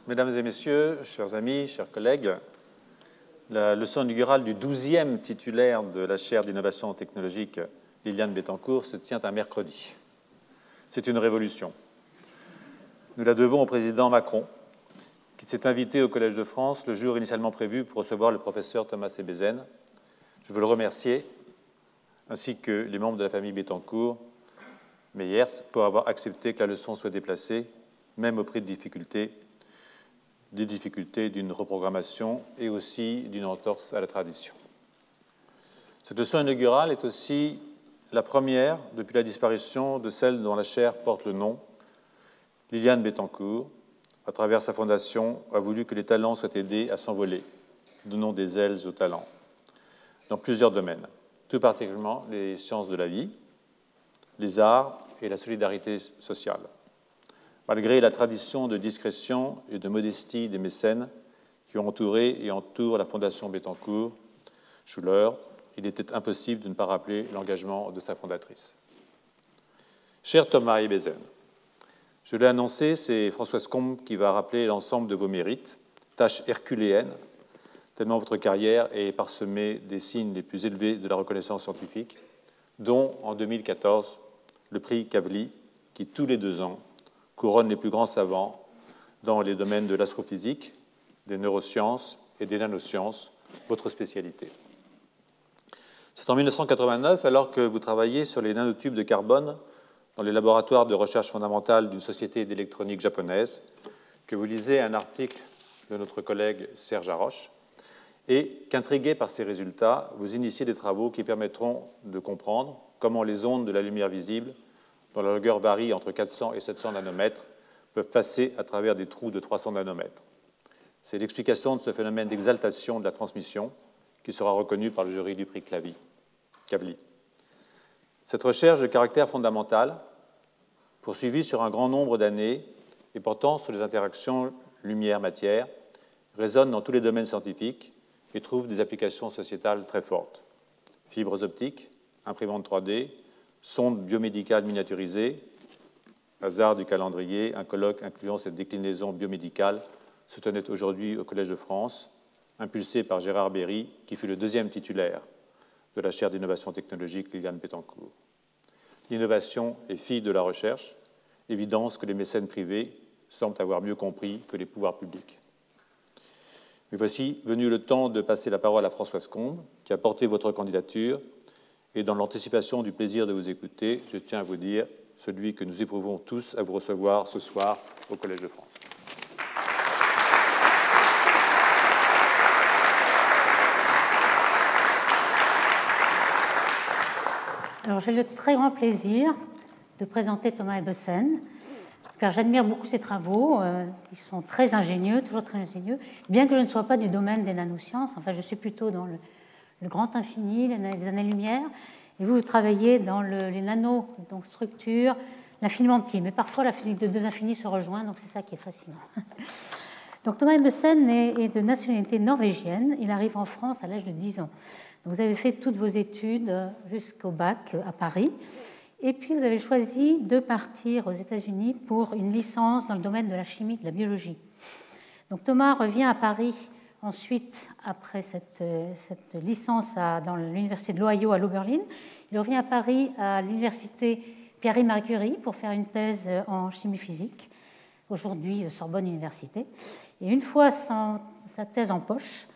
Mesdames et messieurs, chers amis, chers collègues, la leçon inaugurale du 12e titulaire de la chaire d'innovation technologique Liliane Bettencourt se tient un mercredi. C'est une révolution. Nous la devons au président Macron, qui s'est invité au Collège de France le jour initialement prévu pour recevoir le professeur Thomas Ebbesen. Je veux le remercier, ainsi que les membres de la famille Bettencourt-Meyers, pour avoir accepté que la leçon soit déplacée, même au prix de des difficultés d'une reprogrammation et aussi d'une entorse à la tradition. Cette leçon inaugurale est aussi la première depuis la disparition de celle dont la chaire porte le nom. Liliane Bettencourt, à travers sa fondation, a voulu que les talents soient aidés à s'envoler. Donnons des ailes aux talents, dans plusieurs domaines, tout particulièrement les sciences de la vie, les arts et la solidarité sociale. Malgré la tradition de discrétion et de modestie des mécènes qui ont entouré et entourent la Fondation Bettencourt-Schuller, il était impossible de ne pas rappeler l'engagement de sa fondatrice. Cher Thomas Ebbesen, je l'ai annoncé, c'est Françoise Combe qui va rappeler l'ensemble de vos mérites, tâche herculéenne, tellement votre carrière est parsemée des signes les plus élevés de la reconnaissance scientifique, dont, en 2014, le prix Kavli, qui, tous les 2 ans, couronne les plus grands savants dans les domaines de l'astrophysique, des neurosciences et des nanosciences, votre spécialité. C'est en 1989, alors que vous travaillez sur les nanotubes de carbone dans les laboratoires de recherche fondamentale d'une société d'électronique japonaise, que vous lisez un article de notre collègue Serge Haroche, et qu'intrigué par ces résultats, vous initiez des travaux qui permettront de comprendre comment les ondes de la lumière visible, dont la longueur varie entre 400 et 700 nanomètres, peuvent passer à travers des trous de 300 nanomètres. C'est l'explication de ce phénomène d'exaltation de la transmission qui sera reconnu par le jury du prix Kavli. Cette recherche de caractère fondamental, poursuivie sur un grand nombre d'années et portant sur les interactions lumière-matière, résonne dans tous les domaines scientifiques et trouve des applications sociétales très fortes. Fibres optiques, imprimantes 3D, sondes biomédicales miniaturisées, hasard du calendrier, un colloque incluant cette déclinaison biomédicale se tenait aujourd'hui au Collège de France, impulsé par Gérard Berry, qui fut le 2e titulaire de la chaire d'innovation technologique Liliane Bettencourt. L'innovation est fille de la recherche, évidence que les mécènes privés semblent avoir mieux compris que les pouvoirs publics. Mais voici venu le temps de passer la parole à Françoise Combe, qui a porté votre candidature. Et dans l'anticipation du plaisir de vous écouter, je tiens à vous dire celui que nous éprouvons tous à vous recevoir ce soir au Collège de France. Alors, j'ai le très grand plaisir de présenter Thomas Ebbesen, car j'admire beaucoup ses travaux. Ils sont très ingénieux, toujours très ingénieux, bien que je ne sois pas du domaine des nanosciences. Enfin, je suis plutôt dans le grand infini, les années-lumière, et vous travaillez dans les nanos, donc structure, l'infiniment petit. Mais parfois, la physique de 2 infinis se rejoint, donc c'est ça qui est fascinant. Donc Thomas Ebbesen est de nationalité norvégienne. Il arrive en France à l'âge de 10 ans. Donc, vous avez fait toutes vos études jusqu'au bac à Paris. Et puis, vous avez choisi de partir aux États-Unis pour une licence dans le domaine de la chimie, de la biologie. Donc, Thomas revient à Paris ensuite, après cette licence dans l'université de l'Ohio à l'Oberlin. Il revient à Paris à l'université Pierre-Marie Curie pour faire une thèse en chimie physique, aujourd'hui Sorbonne Université. Et une fois sa thèse en poche,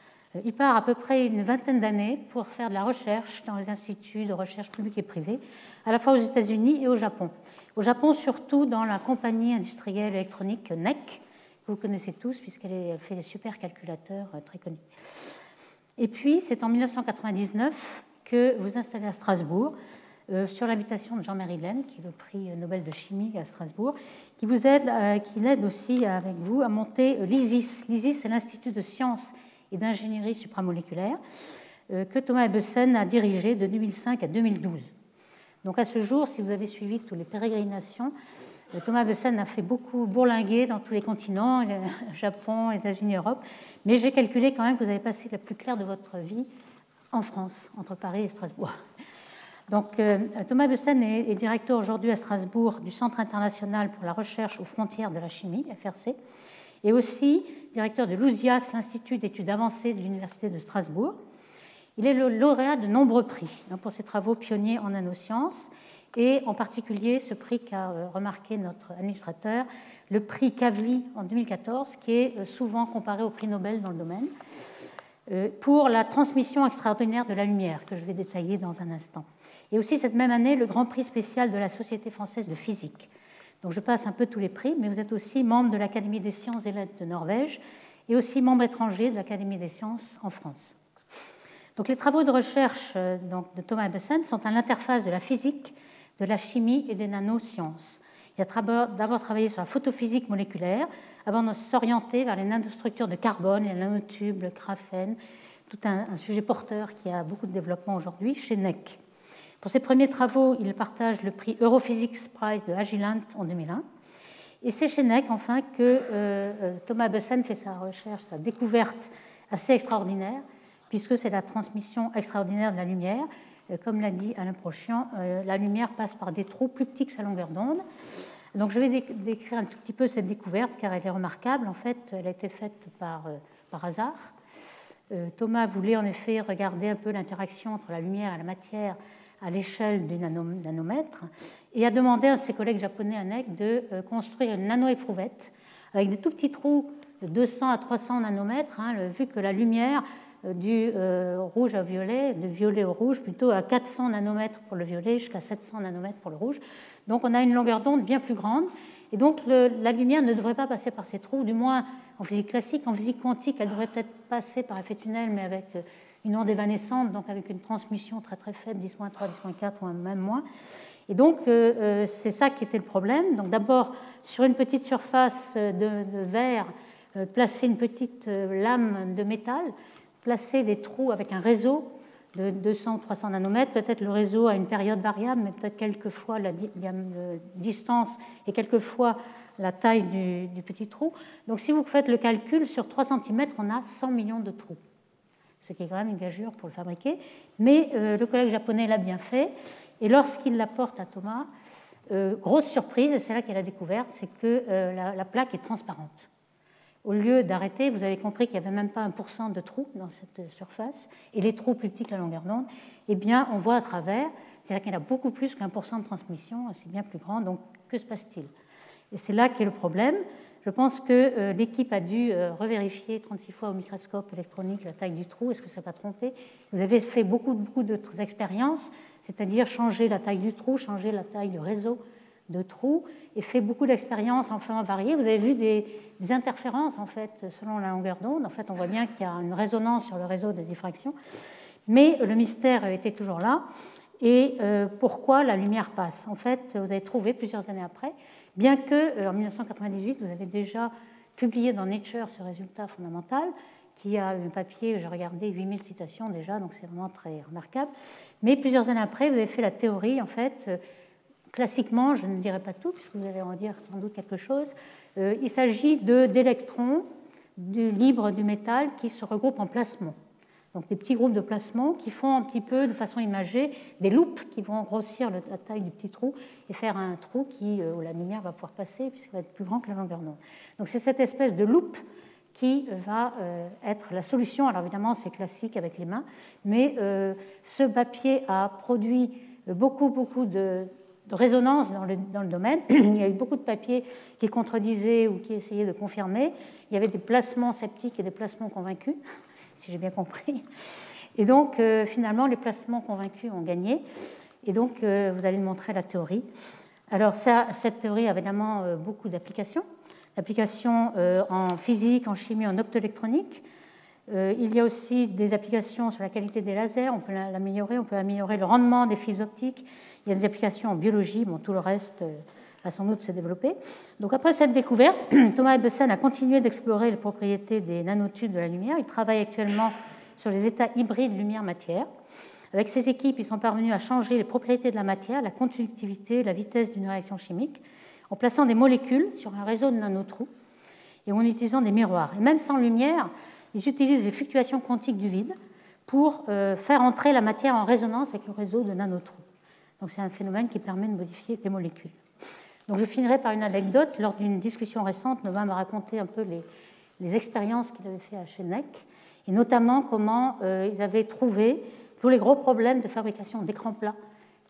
il part à peu près une vingtaine d'années pour faire de la recherche dans les instituts de recherche publics et privés, à la fois aux États-Unis et au Japon. Au Japon, surtout dans la compagnie industrielle électronique NEC, que vous connaissez tous, puisqu'elle fait des supercalculateurs très connus. Et puis, c'est en 1999 que vous installez à Strasbourg, sur l'invitation de Jean-Marie Lehn, qui est le prix Nobel de chimie à Strasbourg, qui l'aide aussi avec vous à monter l'ISIS. l'ISIS, c'est l'Institut de sciences et d'ingénierie supramoléculaire que Thomas Ebbesen a dirigé de 2005 à 2012. Donc à ce jour, si vous avez suivi toutes les pérégrinations, Thomas Ebbesen a fait beaucoup bourlinguer dans tous les continents, Japon, États-Unis, Europe, mais j'ai calculé quand même que vous avez passé la plus claire de votre vie en France, entre Paris et Strasbourg. Donc, Thomas Ebbesen est directeur aujourd'hui à Strasbourg du Centre international pour la recherche aux frontières de la chimie, FRC, et aussi directeur de l'USIAS, l'Institut d'études avancées de l'Université de Strasbourg. Il est le lauréat de nombreux prix pour ses travaux pionniers en nanosciences, et en particulier ce prix qu'a remarqué notre administrateur, le prix Kavli en 2014, qui est souvent comparé au prix Nobel dans le domaine, pour la transmission extraordinaire de la lumière, que je vais détailler dans un instant. Et aussi cette même année, le grand prix spécial de la Société française de physique. Donc je passe un peu tous les prix, mais vous êtes aussi membre de l'Académie des sciences et lettres de Norvège et aussi membre étranger de l'Académie des sciences en France. Donc les travaux de recherche de Thomas Ebbesen sont à l'interface de la physique, de la chimie et des nanosciences. Il a d'abord travaillé sur la photophysique moléculaire avant de s'orienter vers les nanostructures de carbone, les nanotubes, le graphène, tout un sujet porteur qui a beaucoup de développement aujourd'hui chez NEC. Pour ses premiers travaux, il partage le prix Europhysics Prize de Agilent en 2001. Et c'est chez NEC, enfin, que Thomas Ebbesen fait sa recherche, sa découverte assez extraordinaire, puisque c'est la transmission extraordinaire de la lumière. Comme l'a dit Alain Prochian, la lumière passe par des trous plus petits que sa longueur d'onde. Donc je vais décrire un tout petit peu cette découverte, car elle est remarquable. En fait, elle a été faite par hasard. Thomas voulait en effet regarder un peu l'interaction entre la lumière et la matière à l'échelle du nanomètre, et a demandé à ses collègues japonais à NEC de construire une nano-éprouvette avec des tout petits trous de 200 à 300 nanomètres, vu que la lumière du rouge au violet, du violet au rouge, plutôt à 400 nanomètres pour le violet jusqu'à 700 nanomètres pour le rouge. Donc on a une longueur d'onde bien plus grande, et donc la lumière ne devrait pas passer par ces trous, du moins en physique classique. En physique quantique, elle devrait peut-être passer par effet tunnel, mais avec une onde évanescente, donc avec une transmission très très faible, 10-3, 10-4 ou même moins. Et donc c'est ça qui était le problème. Donc d'abord, sur une petite surface de verre, placer une petite lame de métal, placer des trous avec un réseau de 200 ou 300 nanomètres. Peut-être le réseau a une période variable, mais peut-être quelquefois la distance et quelquefois la taille du petit trou. Donc si vous faites le calcul, sur 3 cm, on a 100 millions de trous, ce qui est quand même une gageure pour le fabriquer. Mais le collègue japonais l'a bien fait. Et lorsqu'il l'apporte à Thomas, grosse surprise, et c'est là qu'elle a découvert, c'est que la plaque est transparente. Au lieu d'arrêter, vous avez compris qu'il n'y avait même pas 1% de trous dans cette surface, et les trous plus petits que la longueur d'onde, eh bien, on voit à travers, c'est-à-dire qu'il y a beaucoup plus qu'1% de transmission, c'est bien plus grand, donc que se passe-t-il? Et c'est là qu'est le problème. Je pense que l'équipe a dû revérifier 36 fois au microscope électronique la taille du trou. Est-ce que ça n'a pas trompé? Vous avez fait beaucoup d'autres expériences, c'est-à-dire changer la taille du trou, changer la taille du réseau de trous, et fait beaucoup d'expériences en faisant varier. Vous avez vu des interférences, en fait, selon la longueur d'onde. En fait, on voit bien qu'il y a une résonance sur le réseau de diffraction. Mais le mystère était toujours là. Et pourquoi la lumière passe? En fait, vous avez trouvé plusieurs années après, bien que en 1998, vous avez déjà publié dans Nature ce résultat fondamental, qui a un papier, j'ai regardé 8000 citations déjà, donc c'est vraiment très remarquable. Mais plusieurs années après, vous avez fait la théorie, en fait, classiquement, je ne dirai pas tout, puisque vous allez en dire sans doute quelque chose, il s'agit d'électrons libres du métal qui se regroupent en plasmons. Donc des petits groupes de plasmons qui font un petit peu, de façon imagée, des loupes qui vont grossir la taille du petit trou et faire un trou où la lumière va pouvoir passer, puisqu'il va être plus grand que la longueur d'onde. Donc c'est cette espèce de loupe qui va être la solution. Alors évidemment, c'est classique avec les mains, mais ce papier a produit beaucoup de résonance dans le domaine. Il y a eu beaucoup de papiers qui contredisaient ou qui essayaient de confirmer. Il y avait des placements sceptiques et des placements convaincus, si j'ai bien compris. Et donc, finalement, les placements convaincus ont gagné. Et donc, vous allez me montrer la théorie. Alors, cette théorie a évidemment beaucoup d'applications. Applications en physique, en chimie, en optoélectronique. Il y a aussi des applications sur la qualité des lasers. On peut l'améliorer. On peut améliorer le rendement des fibres optiques. Il y a des applications en biologie. Bon, tout le reste va sans doute se développer. Donc, après cette découverte, Thomas Ebbesen a continué d'explorer les propriétés des nanotubes de la lumière. Il travaille actuellement sur les états hybrides lumière-matière. Avec ses équipes, ils sont parvenus à changer les propriétés de la matière, la conductivité, la vitesse d'une réaction chimique, en plaçant des molécules sur un réseau de nanotrous et en utilisant des miroirs. Et même sans lumière, ils utilisent les fluctuations quantiques du vide pour faire entrer la matière en résonance avec le réseau de nanotrous. Donc c'est un phénomène qui permet de modifier les molécules. Donc je finirai par une anecdote. Lors d'une discussion récente, Thomas m'a raconté un peu les expériences qu'il avait fait à Schenck, et notamment comment ils avaient trouvé tous les gros problèmes de fabrication d'écrans plats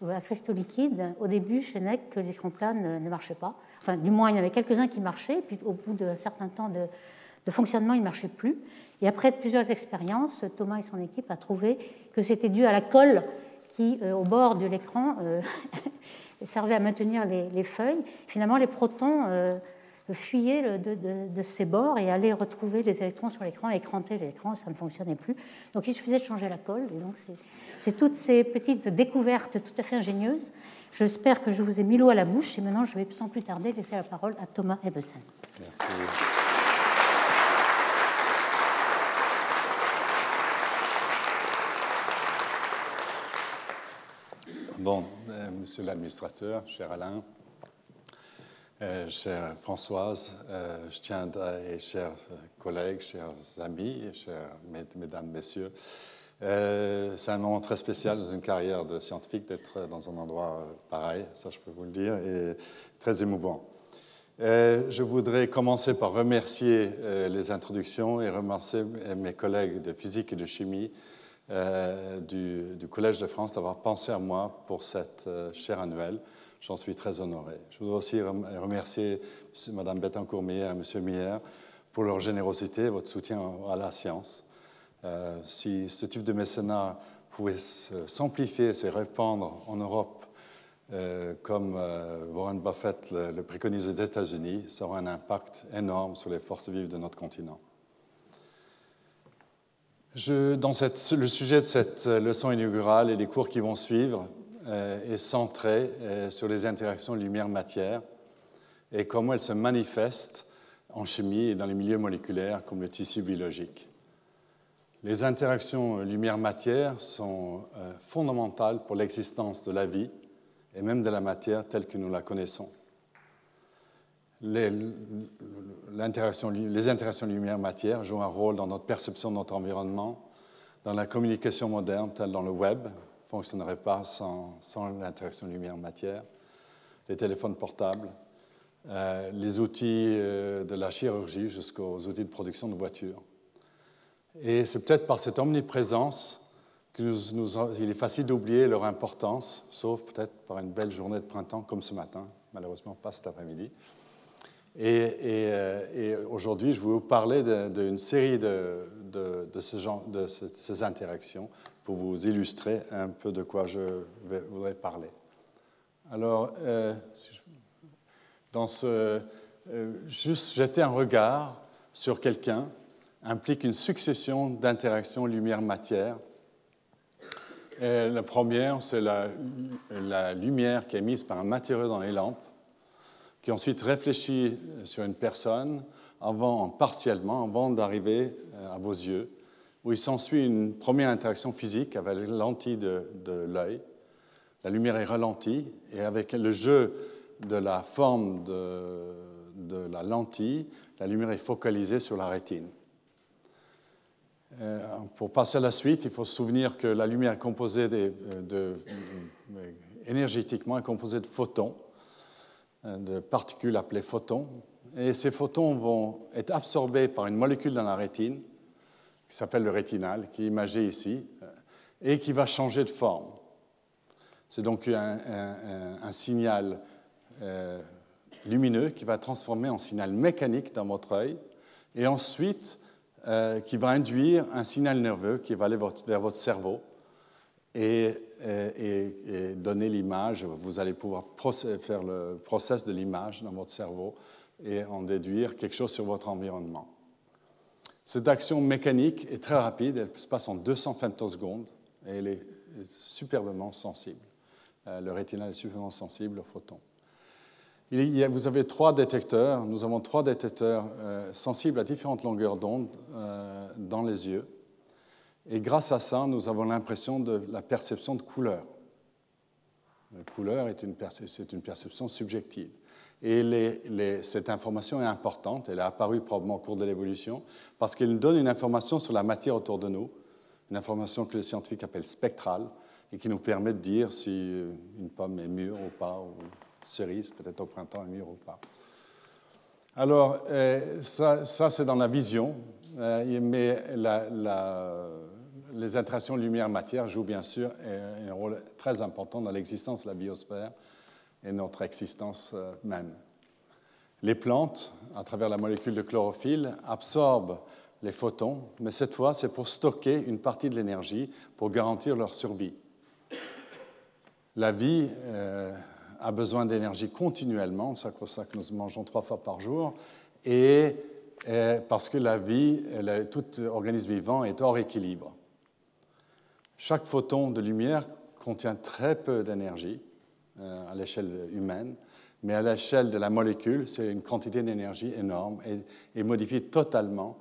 à cristaux liquides. Au début, Schenck, les écrans plats ne marchaient pas. Enfin, du moins, il y en avait quelques-uns qui marchaient, puis au bout d'un certain temps de fonctionnement, ils ne marchaient plus. Et après plusieurs expériences, Thomas et son équipe ont trouvé que c'était dû à la colle qui, au bord de l'écran, servait à maintenir les feuilles. Finalement, les protons fuyaient de ces bords et allaient retrouver les électrons sur l'écran et écranter l'écran, ça ne fonctionnait plus. Donc il suffisait de changer la colle. Et donc c'est toutes ces petites découvertes tout à fait ingénieuses. J'espère que je vous ai mis l'eau à la bouche et maintenant je vais sans plus tarder laisser la parole à Thomas Ebbesen. Merci. Bon, monsieur l'administrateur, cher Alain, chère Françoise, je tiens et chers collègues, chers amis, chers mesdames, messieurs, c'est un moment très spécial dans une carrière de scientifique d'être dans un endroit pareil, ça je peux vous le dire, et très émouvant. Je voudrais commencer par remercier les introductions et remercier mes collègues de physique et de chimie du Collège de France d'avoir pensé à moi pour cette chaire annuelle. J'en suis très honoré. Je voudrais aussi remercier Mme Bettencourt-Meyer et M. Meyer pour leur générosité et votre soutien à la science. Si ce type de mécénat pouvait s'amplifier et se répandre en Europe, comme Warren Buffett le préconise aux États-Unis, ça aura un impact énorme sur les forces vives de notre continent. Le sujet de cette leçon inaugurale et des cours qui vont suivre est centré sur les interactions lumière-matière et comment elles se manifestent en chimie et dans les milieux moléculaires comme le tissu biologique. Les interactions lumière-matière sont fondamentales pour l'existence de la vie et même de la matière telle que nous la connaissons. Les interactions lumière-matière jouent un rôle dans notre perception de notre environnement, dans la communication moderne, telle dans le web, ne fonctionnerait pas sans l'interaction lumière-matière, les téléphones portables, les outils de la chirurgie jusqu'aux outils de production de voitures. Et c'est peut-être par cette omniprésence qu'il est facile d'oublier leur importance, sauf peut-être par une belle journée de printemps comme ce matin, malheureusement pas cet après-midi. Et aujourd'hui, je vais vous parler d'une série de ces interactions pour vous illustrer un peu de quoi je voudrais parler. Alors, juste jeter un regard sur quelqu'un implique une succession d'interactions lumière-matière. La première, c'est la lumière qui est émise par un matériau dans les lampes, qui ensuite réfléchit sur une personne partiellement avant d'arriver à vos yeux, où il s'ensuit une première interaction physique avec la lentille de l'œil. La lumière est ralentie et avec le jeu de la forme de la lentille, la lumière est focalisée sur la rétine. Pour passer à la suite, il faut se souvenir que la lumière est composée énergétiquement est composée de photons, de particules appelées photons. Et ces photons vont être absorbés par une molécule dans la rétine, qui s'appelle le rétinal, qui est imagé ici, et qui va changer de forme. C'est donc un signal lumineux qui va transformer en signal mécanique dans votre œil, et ensuite qui va induire un signal nerveux qui va aller vers votre cerveau et donner l'image. Vous allez pouvoir faire le process de l'image dans votre cerveau et en déduire quelque chose sur votre environnement. Cette action mécanique est très rapide, elle se passe en 200 femtosecondes et elle est superbement sensible. Le rétinal est superbement sensible aux photons. Vous avez 3 détecteurs, nous avons 3 détecteurs sensibles à différentes longueurs d'onde dans les yeux. Et grâce à ça, nous avons l'impression de la perception de couleur. La couleur c'est une perception subjective. Et cette information est importante, elle est apparue probablement au cours de l'évolution, parce qu'elle nous donne une information sur la matière autour de nous, une information que les scientifiques appellent spectrale, et qui nous permet de dire si une pomme est mûre ou pas, ou cerise, peut-être au printemps, mûr ou pas. Alors, ça c'est dans la vision, mais les interactions lumière-matière jouent bien sûr un rôle très important dans l'existence de la biosphère et notre existence même. Les plantes, à travers la molécule de chlorophylle, absorbent les photons, mais cette fois, c'est pour stocker une partie de l'énergie pour garantir leur survie. La vie a besoin d'énergie continuellement, c'est pour ça que nous mangeons 3 fois par jour, et parce que la vie, tout organisme vivant est hors équilibre. Chaque photon de lumière contient très peu d'énergie à l'échelle humaine, mais à l'échelle de la molécule, c'est une quantité d'énergie énorme et modifie totalement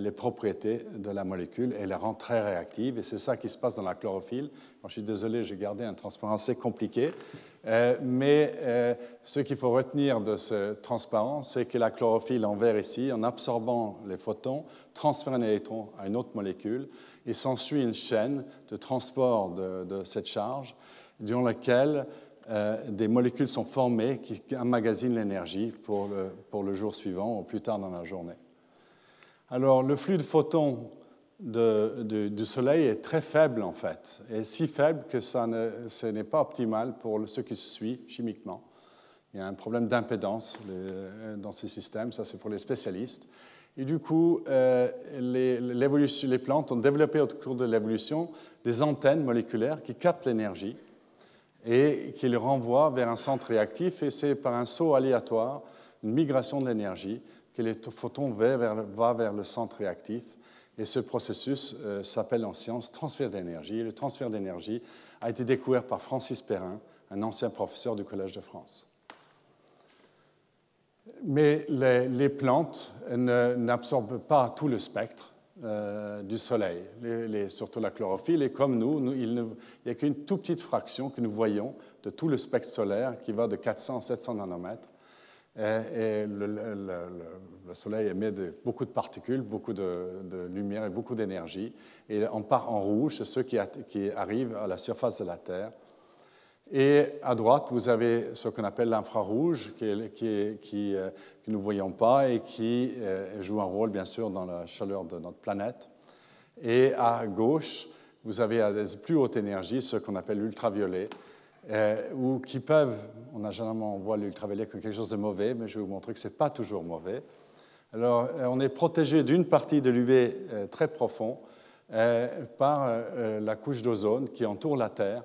les propriétés de la molécule et la rend très réactive. Et c'est ça qui se passe dans la chlorophylle. Alors, je suis désolé, j'ai gardé un transparent assez compliqué, mais ce qu'il faut retenir de ce transparent, c'est que la chlorophylle en vert ici, en absorbant les photons, transfère un électron à une autre molécule et s'ensuit une chaîne de transport de cette charge durant laquelle des molécules sont formées qui emmagasinent l'énergie pour le jour suivant ou plus tard dans la journée. Alors, le flux de photons du Soleil est très faible, en fait, et si faible que ce n'est pas optimal pour ce qui se suit chimiquement. Il y a un problème d'impédance dans ces systèmes, ça c'est pour les spécialistes. Et du coup, les plantes ont développé au cours de l'évolution des antennes moléculaires qui captent l'énergie et qui le renvoient vers un centre réactif, et c'est par un saut aléatoire, une migration de l'énergie, que les photons vont vers le centre réactif. Et ce processus s'appelle en science transfert d'énergie. Le transfert d'énergie a été découvert par Francis Perrin, un ancien professeur du Collège de France. Mais les plantes n'absorbent pas tout le spectre du Soleil, surtout la chlorophylle. Et comme nous, il n'y a qu'une toute petite fraction que nous voyons de tout le spectre solaire qui va de 400 à 700 nanomètres. Et le Soleil émet beaucoup de particules, beaucoup de lumière et beaucoup d'énergie. Et en rouge, c'est ceux qui arrivent à la surface de la Terre. Et à droite, vous avez ce qu'on appelle l'infrarouge, que nous ne voyons pas et qui joue un rôle, bien sûr, dans la chaleur de notre planète. Et à gauche, vous avez à des plus hautes énergies, ce qu'on appelle l'ultraviolet, ou qui peuvent, on voit l'ultraviolet comme quelque chose de mauvais, mais je vais vous montrer que ce n'est pas toujours mauvais. Alors, on est protégé d'une partie de l'UV très profond par la couche d'ozone qui entoure la Terre,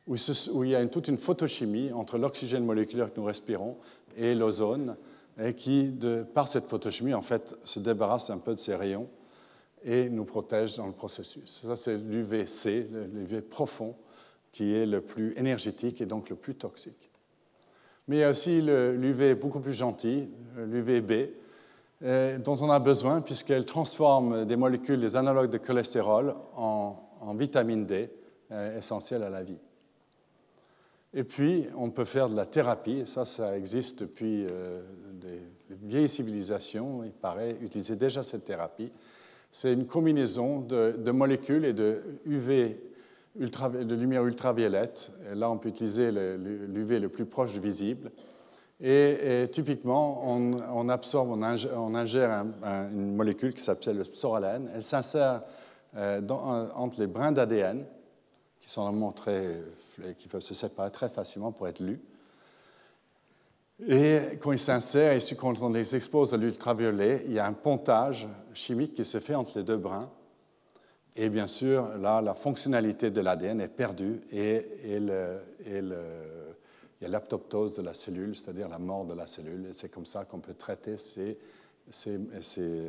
où il y a toute une photochimie entre l'oxygène moléculaire que nous respirons et l'ozone, et qui, par cette photochimie, en fait, se débarrasse un peu de ces rayons et nous protège dans le processus. Ça, c'est l'UVC, l'UV profond, qui est le plus énergétique et donc le plus toxique. Mais il y a aussi l'UV beaucoup plus gentil, l'UVB, dont on a besoin puisqu'elle transforme des molécules, des analogues de cholestérol, en vitamine D, essentielle à la vie. Et puis, on peut faire de la thérapie, ça existe depuis des vieilles civilisations, il paraît utiliser déjà cette thérapie. C'est une combinaison de molécules et de lumière ultraviolette. Et là, on peut utiliser l'UV le plus proche du visible. Et typiquement, on ingère une molécule qui s'appelle le psoralen. Elle s'insère entre les brins d'ADN, qui sont vraiment qui peuvent se séparer très facilement pour être lus. Et quand ils s'insèrent, et quand on les expose à l'ultraviolet, il y a un pontage chimique qui se fait entre les deux brins. Et bien sûr, là, la fonctionnalité de l'ADN est perdue et il y a l'apoptose de la cellule, c'est-à-dire la mort de la cellule. Et c'est comme ça qu'on peut traiter ces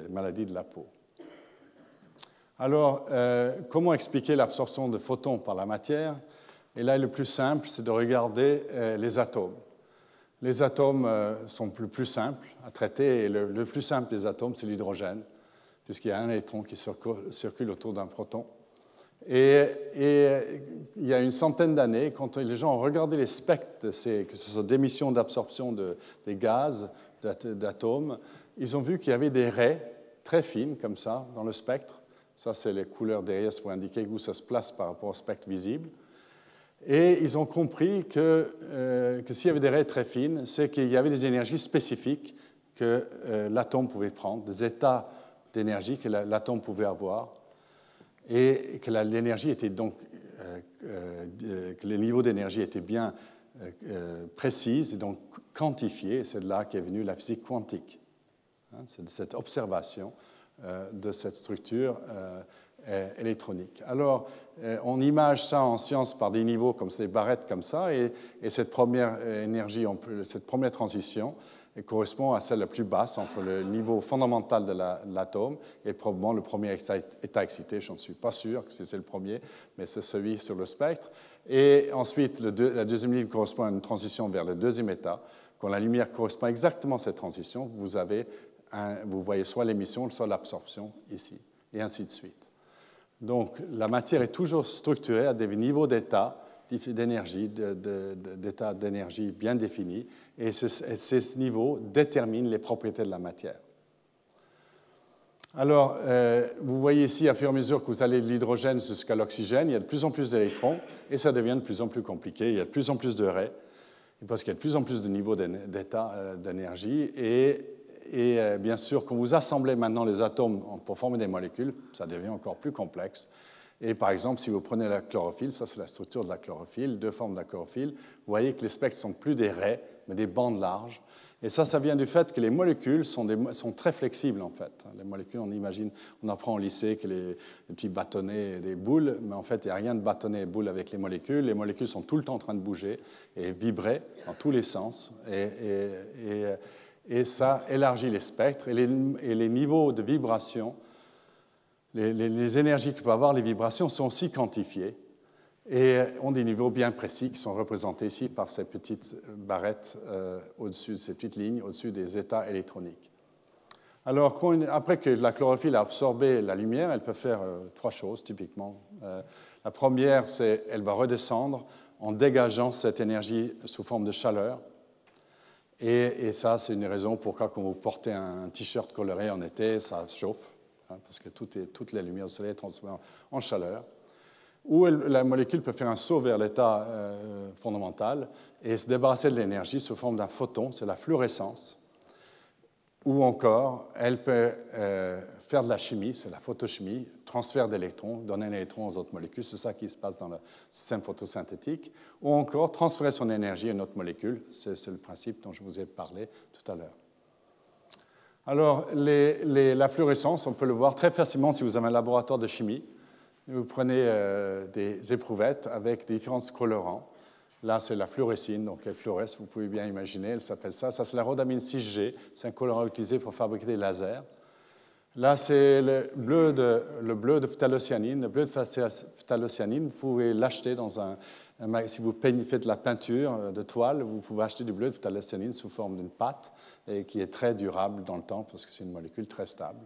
maladies de la peau. Alors, comment expliquer l'absorption de photons par la matière? Et là, le plus simple, c'est de regarder les atomes. Les atomes sont plus simples à traiter, et le plus simple des atomes, c'est l'hydrogène, puisqu'il y a un électron qui circule autour d'un proton. Et il y a une centaine d'années, quand les gens ont regardé les spectres, que ce soit d'émission, d'absorption des gaz, d'atomes, ils ont vu qu'il y avait des raies très fines, comme ça, dans le spectre. Ça, c'est les couleurs derrière pour indiquer où ça se place par rapport au spectre visible. Et ils ont compris que s'il y avait des raies très fines, c'est qu'il y avait des énergies spécifiques que l'atome pouvait prendre, des états d'énergie que l'atome pouvait avoir, et que l'énergie était donc que les niveaux d'énergie étaient bien précises et donc quantifiés. C'est de là qu'est venue la physique quantique. C'est de cette observation de cette structure électronique. Alors, on image ça en science par des niveaux comme ces barrettes comme ça, et cette première énergie, cette première transition correspond à celle la plus basse entre le niveau fondamental de l'atome et probablement le premier état excité. Je ne suis pas sûr que c'est le premier, mais c'est celui sur le spectre. Et ensuite, la deuxième ligne correspond à une transition vers le deuxième état. Quand la lumière correspond exactement à cette transition, vous voyez soit l'émission, soit l'absorption ici, et ainsi de suite. Donc, la matière est toujours structurée à des niveaux d'état d'énergie, d'état d'énergie bien définis, et ces niveaux déterminent les propriétés de la matière. Alors, vous voyez ici, à fur et à mesure que vous allez de l'hydrogène jusqu'à l'oxygène, il y a de plus en plus d'électrons, et ça devient de plus en plus compliqué, il y a de plus en plus de raies, parce qu'il y a de plus en plus de niveaux d'état d'énergie, et bien sûr, quand vous assemblez maintenant les atomes pour former des molécules, ça devient encore plus complexe. Et par exemple, si vous prenez la chlorophylle, ça c'est la structure de la chlorophylle, deux formes de la chlorophylle, vous voyez que les spectres ne sont plus des raies, mais des bandes larges. Et ça vient du fait que les molécules sont très flexibles, en fait. Les molécules, on apprend au lycée que les petits bâtonnets et des boules, mais en fait, il n'y a rien de bâtonnet et boule avec les molécules. Les molécules sont tout le temps en train de bouger et vibrer dans tous les sens. Et ça élargit les spectres. Et les niveaux de vibration, les énergies que peuvent avoir les vibrations sont aussi quantifiées et ont des niveaux bien précis qui sont représentés ici par ces petites barrettes au-dessus, ces petites lignes au-dessus des états électroniques. Alors, après que la chlorophylle a absorbé la lumière, elle peut faire trois choses typiquement. La première, c'est qu'elle va redescendre en dégageant cette énergie sous forme de chaleur. Et ça, c'est une raison pourquoi quand vous portez un t-shirt coloré en été, ça chauffe. Parce que toute la lumière du soleil est transformée en chaleur, ou la molécule peut faire un saut vers l'état fondamental et se débarrasser de l'énergie sous forme d'un photon, c'est la fluorescence, ou encore, elle peut faire de la chimie, c'est la photochimie, transfert d'électrons, donner un électron aux autres molécules, c'est ça qui se passe dans le système photosynthétique, ou encore transférer son énergie à une autre molécule, c'est le principe dont je vous ai parlé tout à l'heure. Alors, la fluorescence, on peut le voir très facilement si vous avez un laboratoire de chimie. Vous prenez des éprouvettes avec différents colorants. Là, c'est la fluorescine, donc elle fluoresce, vous pouvez bien imaginer, elle s'appelle ça. Ça, c'est la rhodamine 6G, c'est un colorant utilisé pour fabriquer des lasers. Là, c'est le bleu de phthalocyanine. Le bleu de phthalocyanine, vous pouvez l'acheter dans si vous faites de la peinture de toile, vous pouvez acheter du bleu de phthalocyanine sous forme d'une pâte et qui est très durable dans le temps parce que c'est une molécule très stable.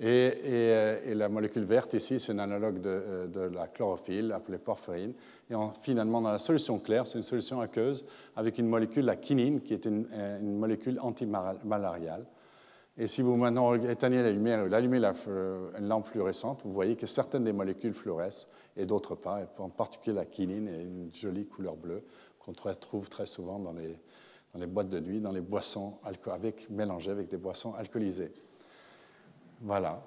Et la molécule verte ici, c'est un analogue de la chlorophylle appelée porphyrine. Et finalement, dans la solution claire, c'est une solution aqueuse avec une molécule, la quinine, qui est une molécule antimalariale. Et si vous maintenant éteignez la lumière et vous allumez une lampe fluorescente, vous voyez que certaines des molécules fluorescent et d'autres pas. En particulier la quinine est une jolie couleur bleue qu'on trouve très souvent dans les boîtes de nuit, dans les boissons mélangées avec des boissons alcoolisées. Voilà.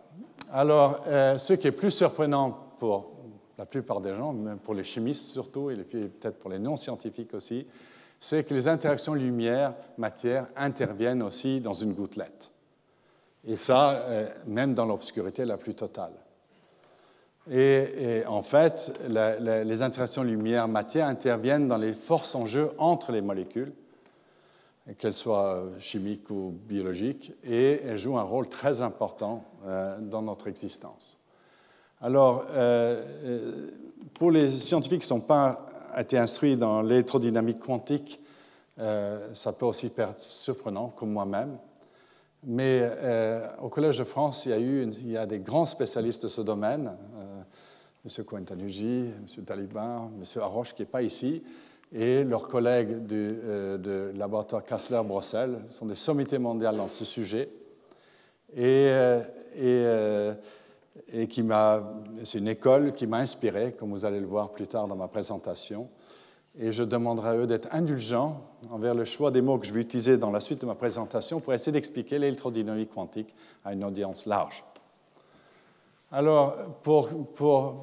Alors, ce qui est plus surprenant pour la plupart des gens, même pour les chimistes surtout, et peut-être pour les non-scientifiques aussi, c'est que les interactions lumière-matière interviennent aussi dans une gouttelette. Et ça, même dans l'obscurité la plus totale. Et en fait, les interactions lumière-matière interviennent dans les forces en jeu entre les molécules, qu'elles soient chimiques ou biologiques, et elles jouent un rôle très important dans notre existence. Alors, pour les scientifiques qui n'ont pas été instruits dans l'électrodynamique quantique, ça peut aussi paraître surprenant, comme moi-même. Mais au Collège de France, il y a des grands spécialistes de ce domaine, M. Cohen-Tanuji, M. Dalibard, M. Haroche, qui n'est pas ici, et leurs collègues du laboratoire Kassler-Brossel sont des sommités mondiales dans ce sujet. C'est une école qui m'a inspiré, comme vous allez le voir plus tard dans ma présentation. et je demanderai à eux d'être indulgents envers le choix des mots que je vais utiliser dans la suite de ma présentation pour essayer d'expliquer l'électrodynamique quantique à une audience large. Alors, pour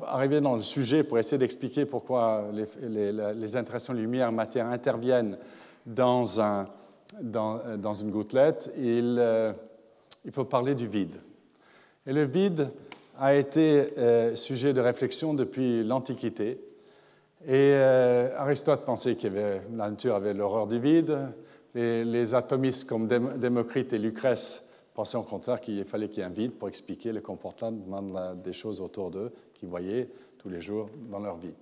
arriver dans le sujet, pour essayer d'expliquer pourquoi les interactions lumière-matière interviennent dans une gouttelette, il faut parler du vide. Et le vide a été sujet de réflexion depuis l'Antiquité. Et Aristote pensait que la nature avait l'horreur du vide. Les atomistes comme Démocrite et Lucrèce pensaient au contraire qu'il fallait qu'il y ait un vide pour expliquer le comportement des choses autour d'eux qu'ils voyaient tous les jours dans leur vie.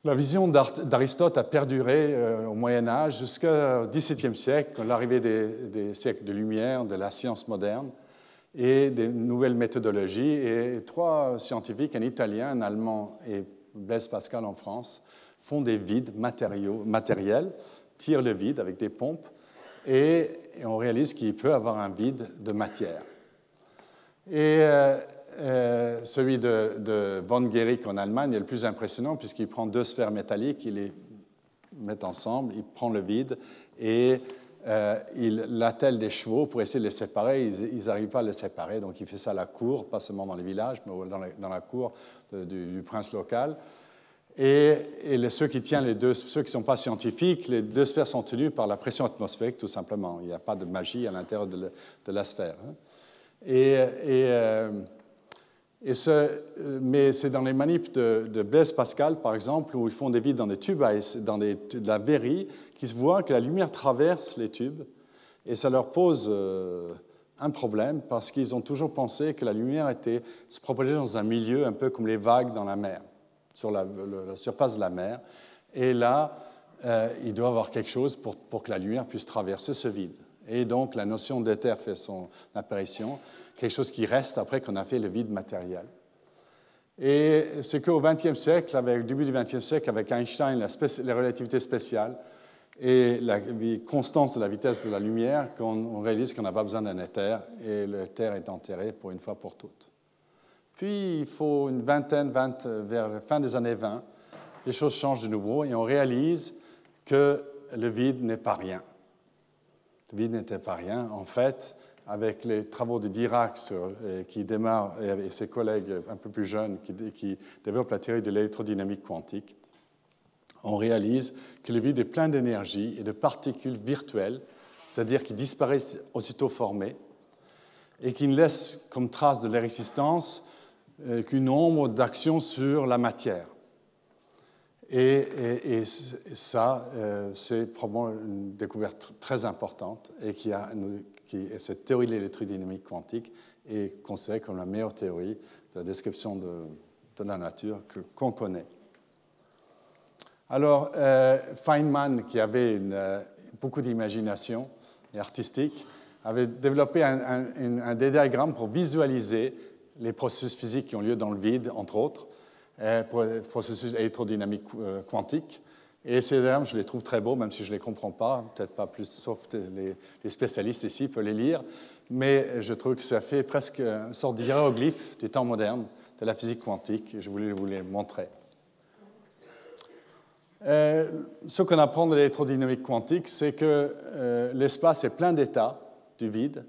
La vision d'Aristote a perduré au Moyen Âge jusqu'au XVIIe siècle, l'arrivée des siècles de lumière, de la science moderne et des nouvelles méthodologies. Et 3 scientifiques, un Italien, un Allemand et Blaise Pascal en France, font des vides matériels, tirent le vide avec des pompes, et on réalise qu'il peut avoir un vide de matière. Et celui de von Guericke en Allemagne est le plus impressionnant puisqu'il prend 2 sphères métalliques, il les met ensemble, il prend le vide et il attelle des chevaux pour essayer de les séparer. Ils n'arrivent pas à les séparer, donc il fait ça à la cour, pas seulement dans les villages, mais dans la cour du prince local. Et ceux qui tiennent ceux qui ne sont pas scientifiques, les 2 sphères sont tenues par la pression atmosphérique, tout simplement. Il n'y a pas de magie à l'intérieur de la sphère. Mais c'est dans les manips de Blaise Pascal, par exemple, où ils font des vides dans des tubes, de la verrie, qui se voit que la lumière traverse les tubes, et ça leur pose un problème, parce qu'ils ont toujours pensé que la lumière se propageait dans un milieu un peu comme les vagues dans la mer, sur la surface de la mer. Et là, il doit y avoir quelque chose pour que la lumière puisse traverser ce vide. Et donc, la notion d'éther fait son apparition, quelque chose qui reste après qu'on a fait le vide matériel. Et c'est qu'au XXe siècle, au début du XXe siècle, avec Einstein, la relativité spéciale et la constance de la vitesse de la lumière, qu'on réalise qu'on n'a pas besoin d'un éther, et l'éther est enterré pour une fois pour toutes. Puis, il faut vers la fin des années 20, les choses changent de nouveau et on réalise que le vide n'est pas rien. Le vide n'était pas rien. En fait, avec les travaux de Dirac, qui démarre, et avec ses collègues un peu plus jeunes, qui développent la théorie de l'électrodynamique quantique, on réalise que le vide est plein d'énergie et de particules virtuelles, c'est-à-dire qui disparaissent aussitôt formées, et qui ne laissent comme trace de leur existence qu'une ombre d'action sur la matière. Et ça, c'est probablement une découverte très importante et cette théorie de l'électrodynamique quantique est considérée comme la meilleure théorie de la description de la nature qu'on connaît. Alors, Feynman, qui avait beaucoup d'imagination et artistique, avait développé un diagramme pour visualiser les processus physiques qui ont lieu dans le vide, entre autres, pour le processus électrodynamique quantique. Et ces diagrammes, je les trouve très beaux, même si je ne les comprends pas, peut-être pas plus, sauf les spécialistes ici peuvent les lire, mais je trouve que ça fait presque une sorte d'hiéroglyphe du temps moderne de la physique quantique, et je voulais vous les montrer. Ce qu'on apprend de l'électrodynamique quantique, c'est que l'espace est plein d'états du vide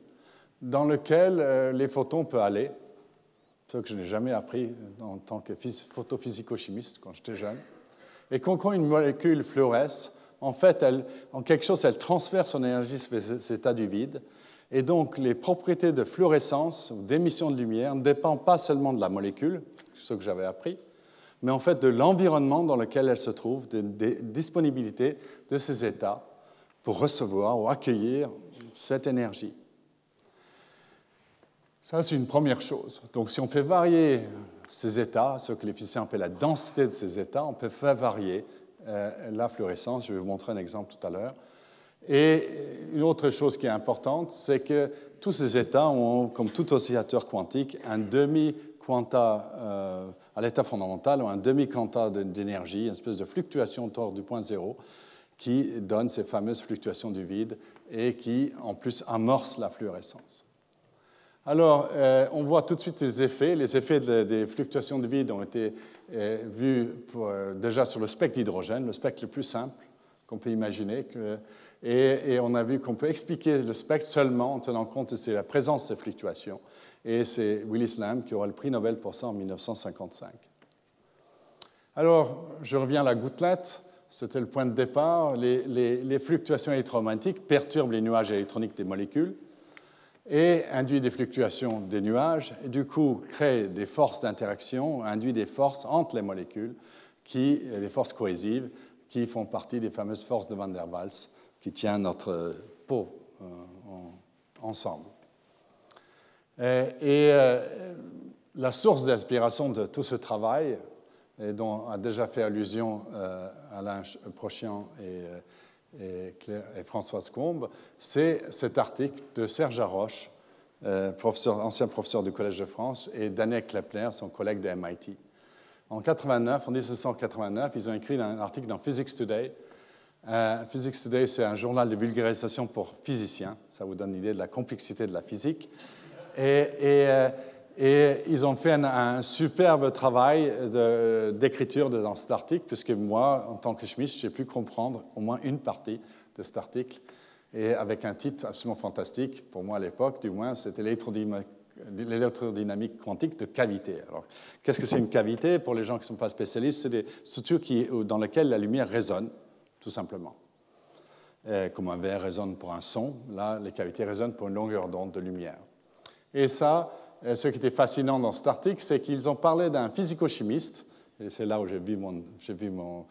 dans lequel les photons peuvent aller, ce que je n'ai jamais appris en tant que photophysico-chimiste quand j'étais jeune. Et quand une molécule fluoresce, en fait, en quelque chose, elle transfère son énergie sur cet état du vide. Et donc, les propriétés de fluorescence ou d'émission de lumière ne dépendent pas seulement de la molécule, ce que j'avais appris, mais en fait de l'environnement dans lequel elle se trouve, des disponibilités de ces états pour recevoir ou accueillir cette énergie. Ça, c'est une première chose. Donc, si on fait varier ces états, ce que les physiciens appellent la densité de ces états, on peut faire varier la fluorescence. Je vais vous montrer un exemple tout à l'heure. Et une autre chose qui est importante, c'est que tous ces états ont, comme tout oscillateur quantique, un demi-quanta à l'état fondamental ou un demi-quanta d'énergie, une espèce de fluctuation autour du point zéro qui donne ces fameuses fluctuations du vide et qui, en plus, amorce la fluorescence. Alors, on voit tout de suite les effets. Les effets des fluctuations de vide ont été vus déjà sur le spectre d'hydrogène, le spectre le plus simple qu'on peut imaginer. Et on a vu qu'on peut expliquer le spectre seulement en tenant compte de la présence de ces fluctuations. Et c'est Willis Lamb qui aura le prix Nobel pour ça en 1955. Alors, je reviens à la gouttelette. C'était le point de départ. Les fluctuations électromagnétiques perturbent les nuages électroniques des molécules et induisent des fluctuations des nuages, et du coup créent des forces d'interaction, induisent des forces entre les molécules, des forces cohésives, qui font partie des fameuses forces de Van der Waals qui tiennent notre peau ensemble. La source d'inspiration de tout ce travail, et dont a déjà fait allusion Alain Prochian et Françoise Combe, c'est cet article de Serge Haroche, ancien professeur du Collège de France, et Daniel Kleppner, son collègue de MIT. En 1989, ils ont écrit un article dans Physics Today. Physics Today, c'est un journal de vulgarisation pour physiciens. Ça vous donne l'idée de la complexité de la physique. Et ils ont fait un superbe travail d'écriture dans cet article, puisque moi, en tant que chimiste, j'ai pu comprendre au moins une partie de cet article, et avec un titre absolument fantastique, pour moi à l'époque, du moins, c'était l'électrodynamique quantique de cavité. Alors, qu'est-ce que c'est une cavité? Pour les gens qui ne sont pas spécialistes, c'est des structures dans lesquelles la lumière résonne, tout simplement. Comme un verre résonne pour un son, là, les cavités résonnent pour une longueur d'onde de lumière. Et ça, ce qui était fascinant dans cet article, c'est qu'ils ont parlé d'un physico-chimiste, et c'est là où j'ai vu mon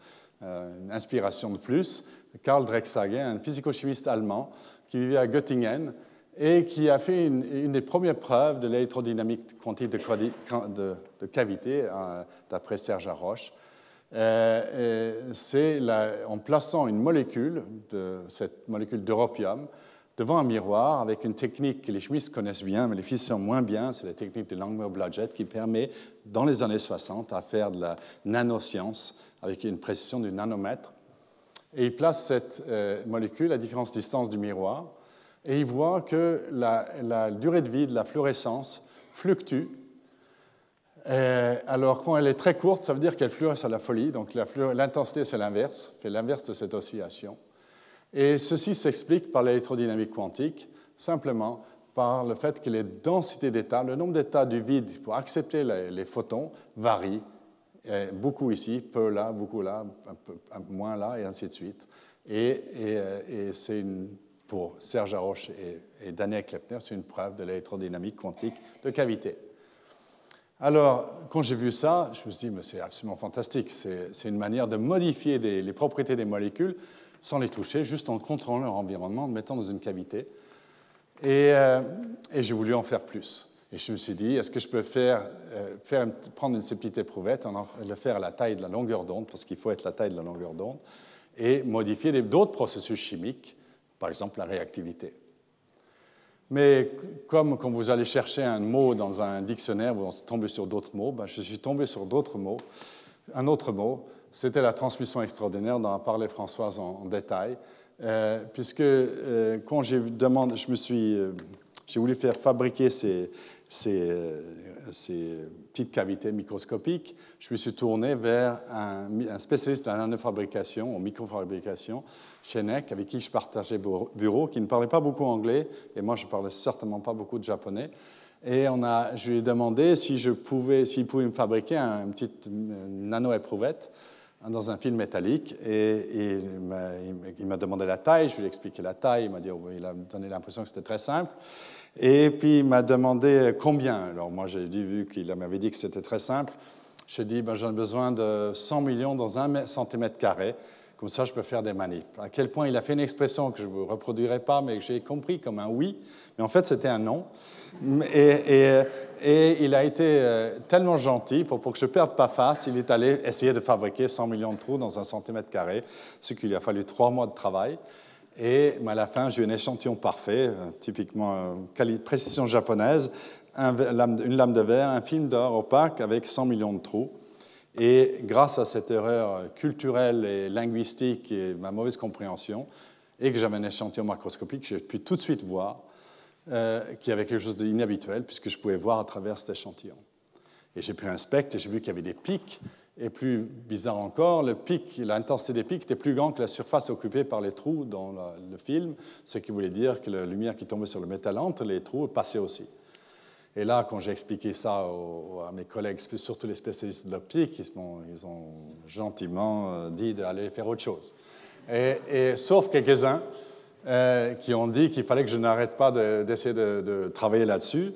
inspiration de plus, Karl Drecksager, un physico-chimiste allemand qui vivait à Göttingen et qui a fait une des premières preuves de l'électrodynamique quantique de cavité, d'après Serge Haroche. C'est en plaçant une molécule, cette molécule d'europium, devant un miroir avec une technique que les chimistes connaissent bien, mais les physiciens moins bien, c'est la technique de Langmuir-Blodgett qui permet, dans les années 60, à faire de la nanoscience avec une précision du nanomètre. Et il place cette molécule à différentes distances du miroir et il voit que la durée de vie de la fluorescence fluctue. Alors, quand elle est très courte, ça veut dire qu'elle fluoresce à la folie. Donc, l'intensité, c'est l'inverse, fait l'inverse de cette oscillation. Et ceci s'explique par l'électrodynamique quantique, simplement par le fait que les densités d'états, le nombre d'états du vide pour accepter les photons varie. Beaucoup ici, peu là, beaucoup là, un peu moins là, et ainsi de suite. Et c'est pour Serge Haroche et Daniel Kleppner, c'est une preuve de l'électrodynamique quantique de cavité. Alors, quand j'ai vu ça, je me suis dit, mais c'est absolument fantastique. C'est une manière de modifier les propriétés des molécules sans les toucher, juste en contrôlant leur environnement, en le mettant dans une cavité. Et j'ai voulu en faire plus. Et je me suis dit, est-ce que je peux prendre ces petites éprouvettes, le faire à la taille de la longueur d'onde, parce qu'il faut être la taille de la longueur d'onde, et modifier d'autres processus chimiques, par exemple la réactivité. Mais comme quand vous allez chercher un mot dans un dictionnaire, vous tombez sur d'autres mots, je suis tombé sur d'autres mots. Un autre mot, c'était la transmission extraordinaire dont a parlé Françoise en détail, puisque quand j'ai voulu faire fabriquer ces petites cavités microscopiques, je me suis tourné vers un spécialiste de la nanofabrication, ou microfabrication, chez NEC, avec qui je partageais bureau, qui ne parlait pas beaucoup anglais, et moi je ne parlais certainement pas beaucoup de japonais. Et je lui ai demandé s'il pouvait me fabriquer une petite nano-éprouvette dans un fil métallique. Et il m'a demandé la taille, je lui ai expliqué la taille, il a donné l'impression que c'était très simple. Et puis il m'a demandé combien. Alors moi j'ai vu qu'il m'avait dit que c'était très simple. J'ai dit j'en ai besoin de 100 millions dans 1 centimètre carré. Comme ça, je peux faire des manips. À quel point il a fait une expression que je ne vous reproduirai pas, mais que j'ai compris comme un oui. Mais en fait, c'était un non. Et il a été tellement gentil, pour que je ne perde pas face, il est allé essayer de fabriquer 100 millions de trous dans 1 centimètre carré, ce qu'il lui a fallu 3 mois de travail. Et à la fin, j'ai eu un échantillon parfait, typiquement précision japonaise, une lame de verre, un film d'or opaque avec 100 millions de trous. Et grâce à cette erreur culturelle et linguistique et ma mauvaise compréhension, et que j'avais un échantillon macroscopique, j'ai pu tout de suite voir qui avait quelque chose d'inhabituel, puisque je pouvais voir à travers cet échantillon. Et j'ai pris un spectre et j'ai vu qu'il y avait des pics. Et plus bizarre encore, l'intensité des pics était plus grande que la surface occupée par les trous dans le film, ce qui voulait dire que la lumière qui tombait sur le métal entre les trous passait aussi. Et là, quand j'ai expliqué ça à mes collègues, surtout les spécialistes de l'optique, ils ont gentiment dit d'aller faire autre chose. Sauf quelques-uns qui ont dit qu'il fallait que je n'arrête pas d'essayer de travailler là-dessus.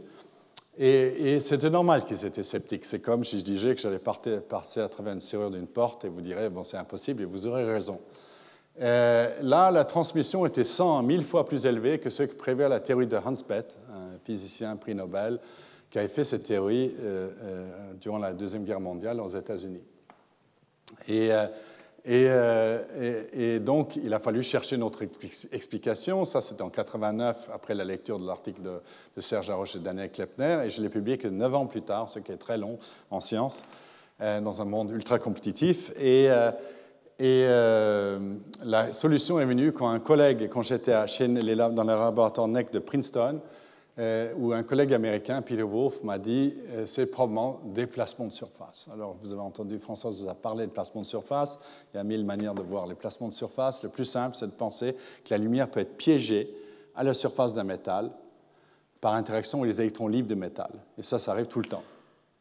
Et c'était normal qu'ils étaient sceptiques. C'est comme si je disais que j'allais passer à travers une serrure d'une porte et vous direz, bon, c'est impossible, et vous aurez raison. Là, la transmission était 100 à 1000 fois plus élevée que ce que prévoit la théorie de Hans Bethe, un physicien prix Nobel, qui avait fait cette théorie durant la Deuxième Guerre mondiale aux États-Unis. Et donc, il a fallu chercher une autre explication. Ça, c'était en 1989, après la lecture de l'article de Serge Haroche et Daniel Kleppner, et je l'ai publié que 9 ans plus tard, ce qui est très long en sciences, dans un monde ultra compétitif. La solution est venue quand un collègue, quand j'étais dans le laboratoire NEC de Princeton, où un collègue américain, Peter Wolf, m'a dit c'est probablement déplacement de surface. Alors, vous avez entendu, François vous a parlé de placement de surface. Il y a 1000 manières de voir les placements de surface. Le plus simple, c'est de penser que la lumière peut être piégée à la surface d'un métal par interaction avec les électrons libres de métal. Et ça arrive tout le temps.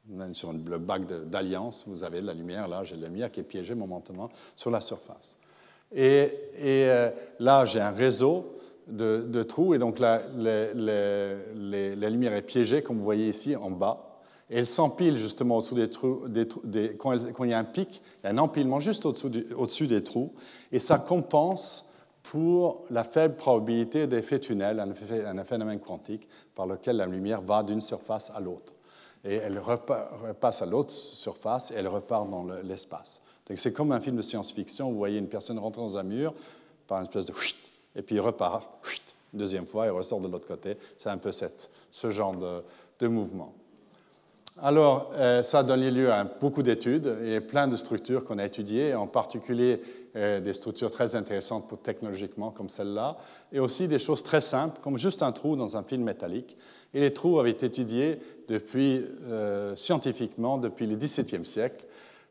Même sur le bac d'alliance, vous avez de la lumière, là, j'ai de la lumière qui est piégée momentanément sur la surface. Là, j'ai un réseau de trous, et donc la lumière est piégée, comme vous voyez ici, en bas, et elle s'empile justement au-dessous des trous. Quand il y a un pic, il y a un empilement juste au-dessus des trous, et ça compense pour la faible probabilité d'effet tunnel, un phénomène quantique, par lequel la lumière va d'une surface à l'autre. Et elle repasse à l'autre surface, et elle repart dans l'espace. Donc c'est comme un film de science-fiction, vous voyez une personne rentrer dans un mur par une espèce de... et puis il repart, une deuxième fois, il ressort de l'autre côté. C'est un peu ce genre de mouvement. Alors, ça a donné lieu à beaucoup d'études et plein de structures qu'on a étudiées, en particulier des structures très intéressantes technologiquement, comme celle-là, et aussi des choses très simples, comme juste un trou dans un film métallique. Et les trous avaient été étudiés scientifiquement depuis le XVIIe siècle.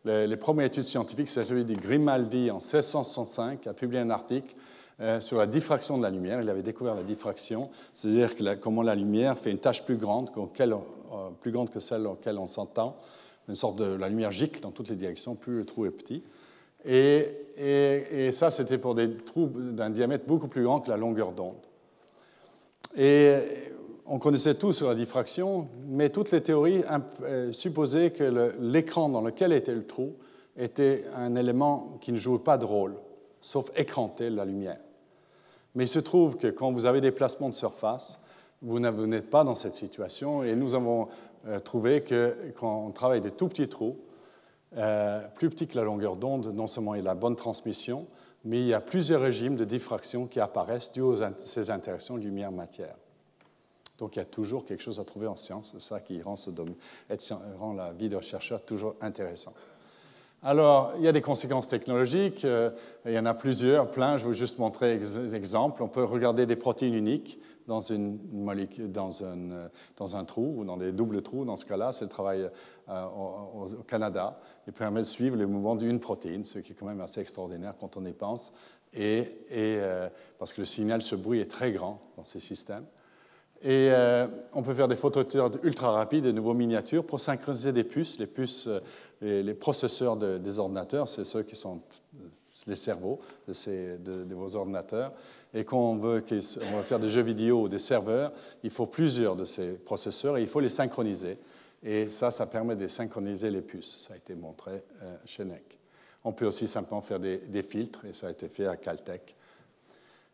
Les premières études scientifiques, c'est celui de Grimaldi en 1665, qui a publié un article sur la diffraction de la lumière. Il avait découvert la diffraction, c'est-à-dire comment la lumière fait une tâche plus grande que celle auquel on s'entend, une sorte de la lumière gicle dans toutes les directions, plus le trou est petit. Et ça, c'était pour des trous d'un diamètre beaucoup plus grand que la longueur d'onde. Et on connaissait tout sur la diffraction, mais toutes les théories supposaient que l'écran dans lequel était le trou était un élément qui ne jouait pas de rôle, sauf écranter la lumière. Mais il se trouve que quand vous avez des placements de surface, vous n'êtes pas dans cette situation, et nous avons trouvé que quand on travaille des tout petits trous, plus petits que la longueur d'onde, non seulement il y a la bonne transmission, mais il y a plusieurs régimes de diffraction qui apparaissent dus à ces interactions lumière-matière. Donc il y a toujours quelque chose à trouver en science, c'est ça qui rend la vie de chercheur toujours intéressante. Alors, il y a des conséquences technologiques, il y en a plein, je vais juste montrer des exemples. On peut regarder des protéines uniques dans un trou, ou dans des doubles trous. Dans ce cas-là, c'est le travail au Canada. Il permet de suivre le mouvement d'une protéine, ce qui est quand même assez extraordinaire quand on y pense, parce que le signal, ce bruit est très grand dans ces systèmes. Et on peut faire des photos ultra rapides, de nouveaux miniatures, pour synchroniser des puces. Les puces, les processeurs des ordinateurs, c'est ceux qui sont les cerveaux de vos ordinateurs. Et quand on veut faire des jeux vidéo ou des serveurs, il faut plusieurs de ces processeurs et il faut les synchroniser. Et ça permet de synchroniser les puces. Ça a été montré chez NEC. On peut aussi simplement faire des filtres, et ça a été fait à Caltech.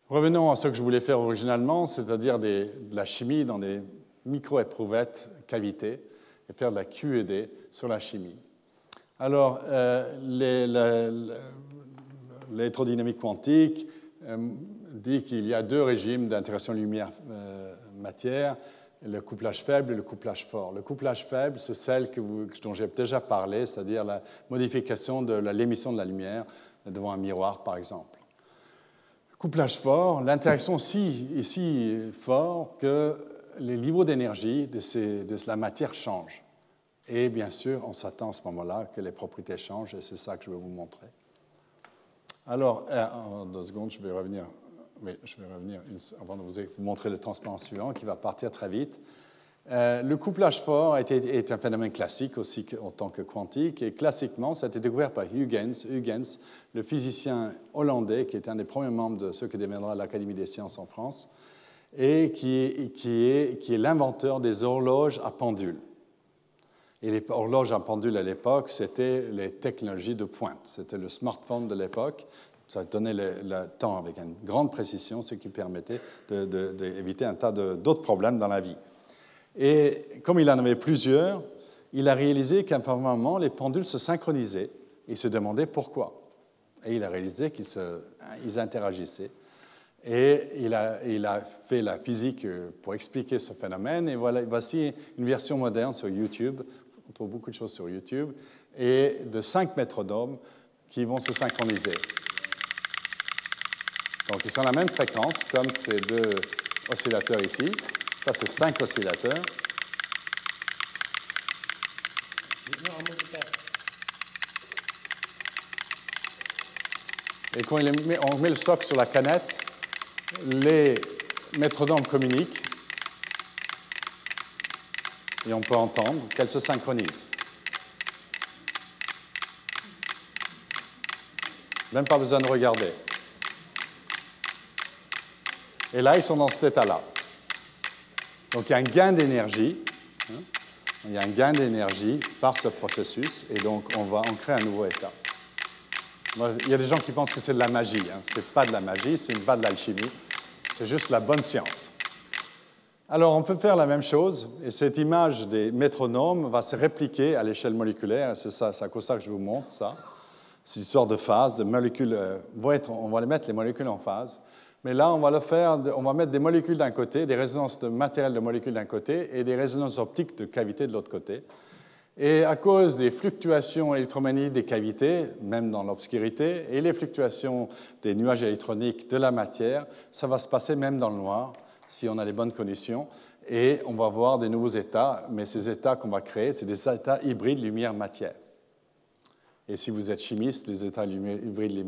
Revenons à ce que je voulais faire originalement, c'est-à-dire de la chimie dans des micro-éprouvettes cavités, et faire de la QED sur la chimie. Alors, l'électrodynamique quantique dit qu'il y a deux régimes d'interaction lumière-matière, le couplage faible et le couplage fort. Le couplage faible, c'est celle dont j'ai déjà parlé, c'est-à-dire la modification de l'émission de la lumière devant un miroir, par exemple. Le couplage fort, l'interaction est si fort que les niveaux d'énergie de la matière changent. Et bien sûr, on s'attend à ce moment-là que les propriétés changent, et c'est ça que je vais vous montrer. Alors, en 2 secondes, je vais revenir avant de vous montrer le transparent suivant, qui va partir très vite. Le couplage fort est un phénomène classique aussi en tant que quantique, et classiquement, ça a été découvert par Huygens, le physicien hollandais, qui est un des premiers membres de ceux qui deviendra l'Académie des sciences en France, et qui est l'inventeur des horloges à pendule. Et les horloges à pendule à l'époque, c'était les technologies de pointe. C'était le smartphone de l'époque. Ça donnait le temps avec une grande précision, ce qui permettait d'éviter un tas d'autres problèmes dans la vie. Et comme il en avait plusieurs, il a réalisé qu'à un moment, les pendules se synchronisaient. Il se demandait pourquoi. Et il a réalisé qu'ils interagissaient. Et il a fait la physique pour expliquer ce phénomène. Et voici une version moderne sur YouTube. On trouve beaucoup de choses sur YouTube. Et de 5 métronomes qui vont se synchroniser. Donc, ils sont à la même fréquence, comme ces 2 oscillateurs ici. Ça, c'est 5 oscillateurs. Et quand on met le socle sur la canette, les métronomes communiquent et on peut entendre qu'elles se synchronisent. Même pas besoin de regarder. Et là, ils sont dans cet état-là. Donc, il y a un gain d'énergie. Il y a un gain d'énergie par ce processus, et donc on crée un nouveau état. Il y a des gens qui pensent que c'est de la magie. Ce n'est pas de la magie, ce n'est pas de l'alchimie, c'est juste la bonne science. Alors, on peut faire la même chose, et cette image des métronomes va se répliquer à l'échelle moléculaire. C'est à cause de ça que je vous montre ça. Cette histoire de phase, de molécules. On va les mettre les molécules en phase. Mais là, on va mettre des molécules d'un côté, des résonances de matériel de molécules d'un côté et des résonances optiques de cavités de l'autre côté. Et à cause des fluctuations électromagnétiques des cavités, même dans l'obscurité, et les fluctuations des nuages électroniques de la matière, ça va se passer même dans le noir, si on a les bonnes conditions. Et on va voir des nouveaux états, mais ces états qu'on va créer, c'est des états hybrides lumière-matière. Et si vous êtes chimiste, les états hybrides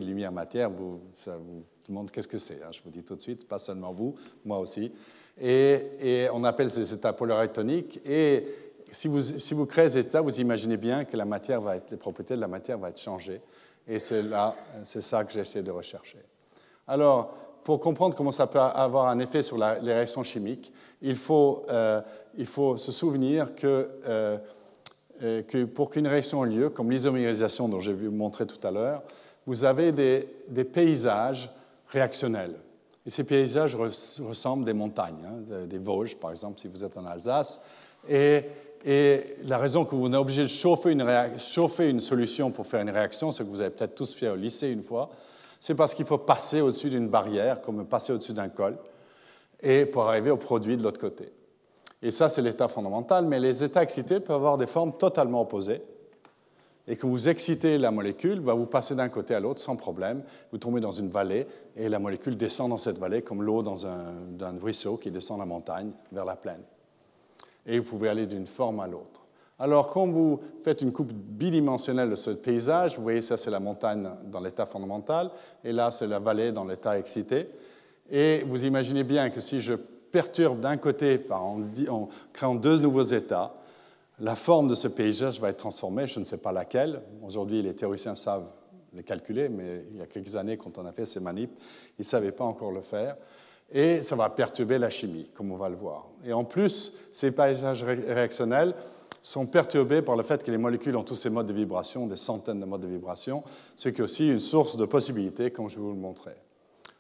lumière-matière, ça vous demande qu'est-ce que c'est. Je vous dis tout de suite, pas seulement vous, moi aussi. Et on appelle ces états polaritoniques. Et si vous créez ces états, vous imaginez bien que les propriétés de la matière vont être changées. Et c'est ça que j'essaie de rechercher. Alors, pour comprendre comment ça peut avoir un effet sur les réactions chimiques, il faut se souvenir que pour qu'une réaction ait lieu, comme l'isomérisation dont j'ai vu montrer tout à l'heure, vous avez des paysages réactionnels. Et ces paysages ressemblent à des montagnes, des Vosges, par exemple, si vous êtes en Alsace. Et la raison que vous êtes obligé de chauffer une solution pour faire une réaction, ce que vous avez peut-être tous fait au lycée une fois, c'est parce qu'il faut passer au-dessus d'une barrière, comme passer au-dessus d'un col, et pour arriver au produit de l'autre côté. Et ça, c'est l'état fondamental, mais les états excités peuvent avoir des formes totalement opposées. Et quand vous excitez la molécule, vous passez d'un côté à l'autre sans problème. Vous tombez dans une vallée et la molécule descend dans cette vallée comme l'eau dans un ruisseau qui descend la montagne vers la plaine. Et vous pouvez aller d'une forme à l'autre. Alors, quand vous faites une coupe bidimensionnelle de ce paysage, vous voyez, ça, c'est la montagne dans l'état fondamental, et là, c'est la vallée dans l'état excité. Et vous imaginez bien que si je perturbe d'un côté en créant 2 nouveaux états, la forme de ce paysage va être transformée, je ne sais pas laquelle. Aujourd'hui, les théoriciens savent le calculer, mais il y a quelques années, quand on a fait ces manips, ils ne savaient pas encore le faire. Et ça va perturber la chimie, comme on va le voir. Et en plus, ces paysages réactionnels sont perturbés par le fait que les molécules ont tous ces modes de vibration, des centaines de modes de vibration, ce qui est aussi une source de possibilités, comme je vais vous le montrer.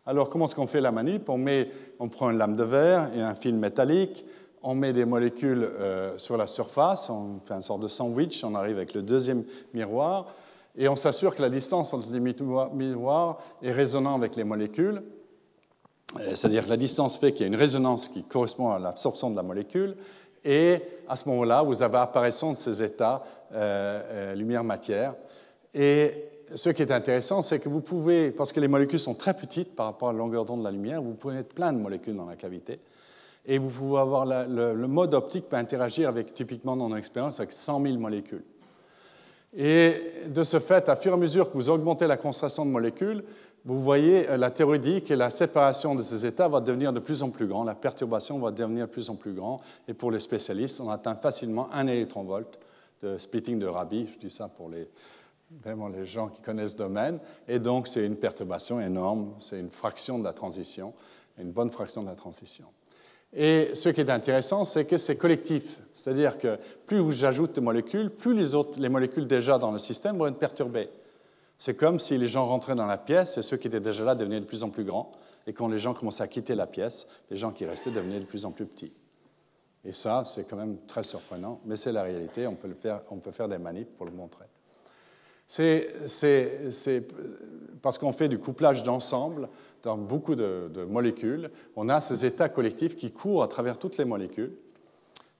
Alors, comment est-ce qu'on fait la manip? On prend une lame de verre et un fil métallique, on met des molécules sur la surface, on fait une sorte de sandwich, on arrive avec le deuxième miroir, et on s'assure que la distance entre les miroirs est résonnante avec les molécules. C'est-à-dire que la distance fait qu'il y a une résonance qui correspond à l'absorption de la molécule, et à ce moment-là, vous avez apparition de ces états lumière-matière. Et ce qui est intéressant, c'est que vous pouvez, parce que les molécules sont très petites par rapport à la longueur d'onde de la lumière, vous pouvez mettre plein de molécules dans la cavité. Et vous pouvez avoir le mode optique peut interagir avec, typiquement dans nos expériences, avec 100 000 molécules. Et de ce fait, à fur et à mesure que vous augmentez la concentration de molécules, vous voyez la théorie dit que la séparation de ces états va devenir de plus en plus grande, la perturbation va devenir de plus en plus grande. Et pour les spécialistes, on atteint facilement 1 électronvolt de splitting de Rabi. Je dis ça pour vraiment les gens qui connaissent ce domaine. Et donc, c'est une perturbation énorme, c'est une fraction de la transition, une bonne fraction de la transition. Et ce qui est intéressant, c'est que c'est collectif. C'est-à-dire que plus j'ajoute de molécules, plus les molécules déjà dans le système vont être perturbées. C'est comme si les gens rentraient dans la pièce et ceux qui étaient déjà là devenaient de plus en plus grands. Et quand les gens commençaient à quitter la pièce, les gens qui restaient devenaient de plus en plus petits. Et ça, c'est quand même très surprenant, mais c'est la réalité. On peut faire des manips pour le montrer. C'est parce qu'on fait du couplage d'ensemble dans beaucoup de molécules. On a ces états collectifs qui courent à travers toutes les molécules.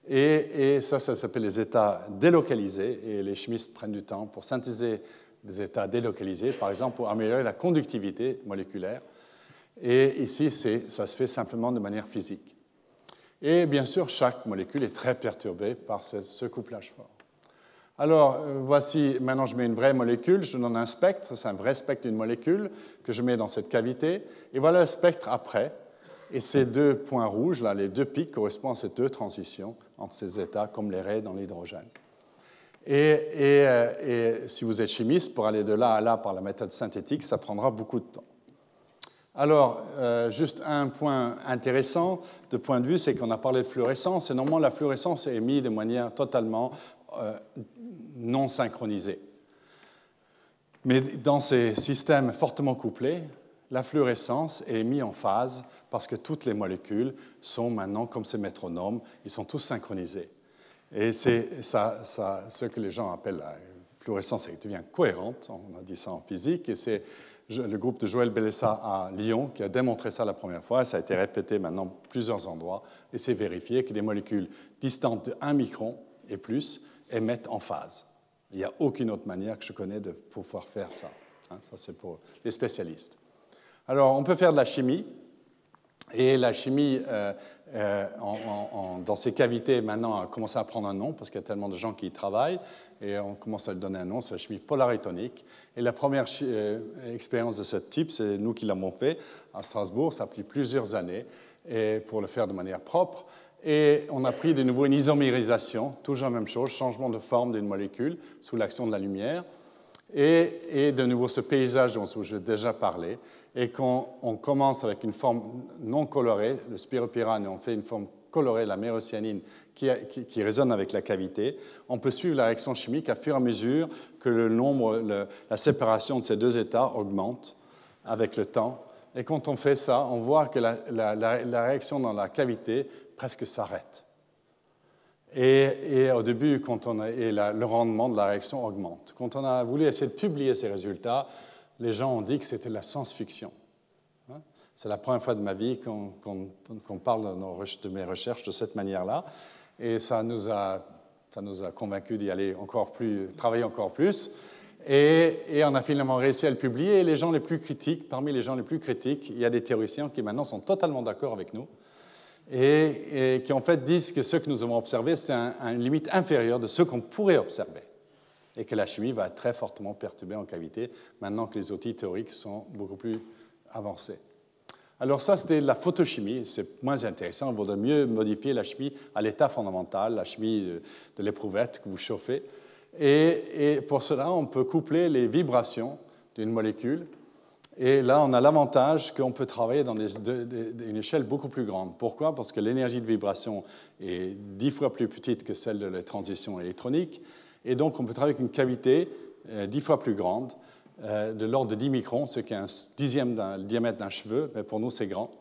Et ça s'appelle les états délocalisés. Et les chimistes prennent du temps pour synthétiser des états délocalisés, par exemple pour améliorer la conductivité moléculaire. Et ici, ça se fait simplement de manière physique. Et bien sûr, chaque molécule est très perturbée par ce couplage fort. Alors, voici, maintenant je mets une vraie molécule, je donne un spectre, c'est un vrai spectre d'une molécule que je mets dans cette cavité. Et voilà le spectre après. Et ces deux points rouges, là, les deux pics, correspondent à ces deux transitions entre ces états, comme les raies dans l'hydrogène. Et si vous êtes chimiste, pour aller de là à là par la méthode synthétique, ça prendra beaucoup de temps. Alors, juste un point intéressant de point de vue, c'est qu'on a parlé de fluorescence, et normalement la fluorescence est émise de manière totalement non synchronisée. Mais dans ces systèmes fortement couplés, la fluorescence est émise en phase parce que toutes les molécules sont maintenant comme ces métronomes, ils sont tous synchronisés. Et c'est ce que les gens appellent la fluorescence, elle devient cohérente, on a dit ça en physique, et c'est le groupe de Joël Bellessa à Lyon qui a démontré ça la première fois, ça a été répété maintenant à plusieurs endroits, et c'est vérifié que des molécules distantes de 1 micron et plus émettent en phase. Il n'y a aucune autre manière que je connais de pouvoir faire ça. Ça, c'est pour les spécialistes. Alors, on peut faire de la chimie, et la chimie, dans ces cavités, maintenant, a commencé à prendre un nom, parce qu'il y a tellement de gens qui y travaillent, et on commence à lui donner un nom, c'est la chimie polaritonique. Et la première expérience de ce type, c'est nous qui l'avons fait à Strasbourg, ça a pris plusieurs années, et pour le faire de manière propre. Et on a pris de nouveau une isomérisation, toujours la même chose, changement de forme d'une molécule sous l'action de la lumière. Et de nouveau ce paysage dont j'ai déjà parlé. Et quand on commence avec une forme non colorée, le spiropyrane, et on fait une forme colorée, la mérocyanine, qui résonne avec la cavité, on peut suivre la réaction chimique à fur et à mesure que la séparation de ces deux états augmente avec le temps. Et quand on fait ça, on voit que la réaction dans la cavité presque s'arrête. Et au début, le rendement de la réaction augmente. Quand on a voulu essayer de publier ces résultats, les gens ont dit que c'était la science-fiction. C'est la première fois de ma vie qu'on parle de mes recherches de cette manière-là. Et ça nous a convaincus d'y aller travailler encore plus. Et on a finalement réussi à le publier. Et les gens les plus critiques, parmi les gens les plus critiques, il y a des théoriciens qui maintenant sont totalement d'accord avec nous et qui en fait disent que ce que nous avons observé, c'est une limite inférieure de ce qu'on pourrait observer et que la chimie va être très fortement perturbée en cavité maintenant que les outils théoriques sont beaucoup plus avancés. Alors ça, c'était la photochimie, c'est moins intéressant, il vaudrait mieux modifier la chimie à l'état fondamental, la chimie de l'éprouvette que vous chauffez. Et pour cela, on peut coupler les vibrations d'une molécule. Et là, on a l'avantage qu'on peut travailler dans une échelle beaucoup plus grande. Pourquoi? Parce que l'énergie de vibration est 10 fois plus petite que celle de la transition électronique. Et donc, on peut travailler avec une cavité 10 fois plus grande, de l'ordre de 10 microns, ce qui est un dixième du diamètre d'un cheveu, mais pour nous, c'est grand.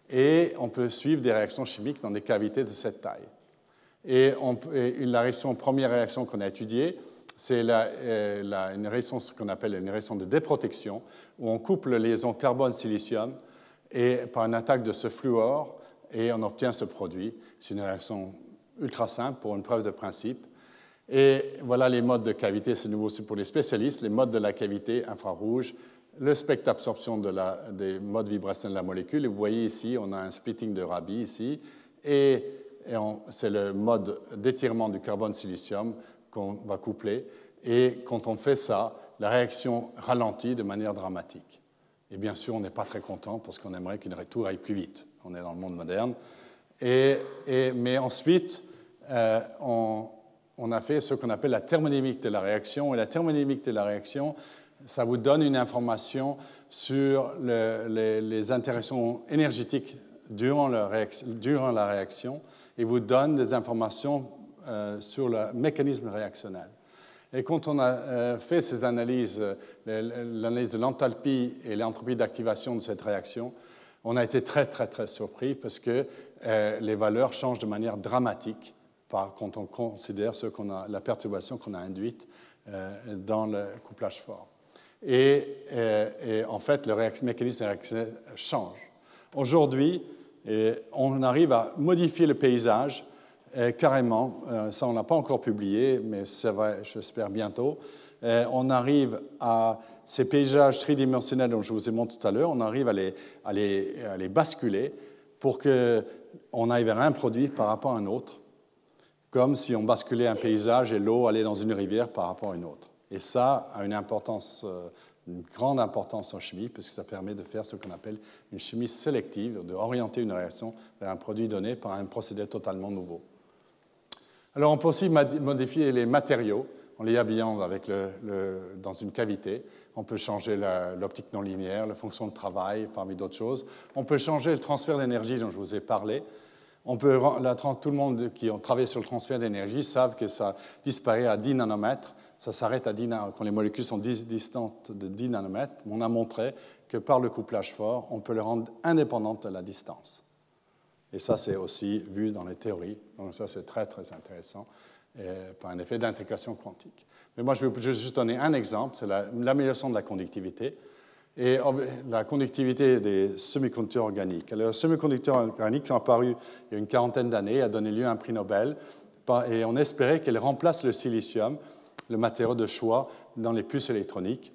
Et on peut suivre des réactions chimiques dans des cavités de cette taille. Et la première réaction qu'on a étudiée, c'est une réaction qu'on appelle une réaction de déprotection, où on coupe la liaison carbone-silicium et par une attaque de ce fluor, et on obtient ce produit. C'est une réaction ultra simple pour une preuve de principe. Et voilà les modes de cavité, c'est nouveau aussi pour les spécialistes, les modes de la cavité infrarouge, le spectre d'absorption des modes vibrationnels de la molécule. Et vous voyez ici, on a un splitting de Rabi ici, et c'est le mode d'étirement du carbone silicium qu'on va coupler. Et quand on fait ça, la réaction ralentit de manière dramatique. Et bien sûr, on n'est pas très content parce qu'on aimerait qu'une retour aille plus vite. On est dans le monde moderne. Mais ensuite, on a fait ce qu'on appelle la thermodynamique de la réaction. Et la thermodynamique de la réaction, ça vous donne une information sur les interactions énergétiques durant la réaction et vous donne des informations sur le mécanisme réactionnel. Et quand on a fait ces analyses, l'analyse de l'enthalpie et l'entropie d'activation de cette réaction, on a été très, très, très surpris parce que les valeurs changent de manière dramatique quand on considère la perturbation qu'on a induite dans le couplage fort. Et en fait, le mécanisme réactionnel change. Aujourd'hui, on arrive à modifier le paysage carrément. Ça, on n'a pas encore publié, mais ça va, j'espère, bientôt. On arrive à ces paysages tridimensionnels dont je vous ai montré tout à l'heure, on arrive à les basculer pour qu'on aille vers un produit par rapport à un autre, comme si on basculait un paysage et l'eau allait dans une rivière par rapport à une autre. Et ça a une grande importance en chimie, parce que ça permet de faire ce qu'on appelle une chimie sélective, d'orienter une réaction vers un produit donné par un procédé totalement nouveau. Alors, on peut aussi modifier les matériaux en les habillant dans une cavité. On peut changer l'optique non linéaire, la fonction de travail, parmi d'autres choses. On peut changer le transfert d'énergie dont je vous ai parlé. Tout le monde qui a travaillé sur le transfert d'énergie savent que ça disparaît à 10 nanomètres. Ça s'arrête à 10 nanomètres. Quand les molécules sont distantes de 10 nanomètres, on a montré que par le couplage fort, on peut les rendre indépendantes de la distance. Et ça, c'est aussi vu dans les théories. Donc ça, c'est très, très intéressant par un effet d'intégration quantique. Mais moi, je vais juste donner un exemple, c'est l'amélioration de la conductivité et la conductivité des semi-conducteurs organiques. Alors, les semi-conducteurs organiques sont apparus il y a une quarantaine d'années, a donné lieu à un prix Nobel, et on espérait qu'elles remplacent le silicium, le matériau de choix dans les puces électroniques.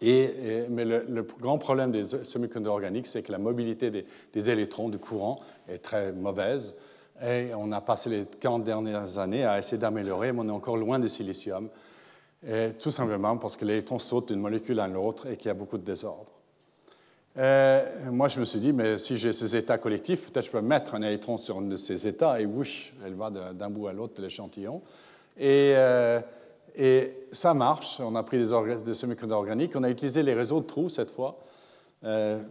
Mais le grand problème des semi-conducteurs organiques, c'est que la mobilité des électrons, du courant, est très mauvaise. Et on a passé les 40 dernières années à essayer d'améliorer, mais on est encore loin du silicium. Et tout simplement parce que l'électron saute d'une molécule à l'autre et qu'il y a beaucoup de désordre. Moi, je me suis dit, mais si j'ai ces états collectifs, peut-être je peux mettre un électron sur un de ces états et whoosh, elle va d'un bout à l'autre de l'échantillon. Et ça marche. On a pris des semi-conducteurs organiques. On a utilisé les réseaux de trous cette fois, dont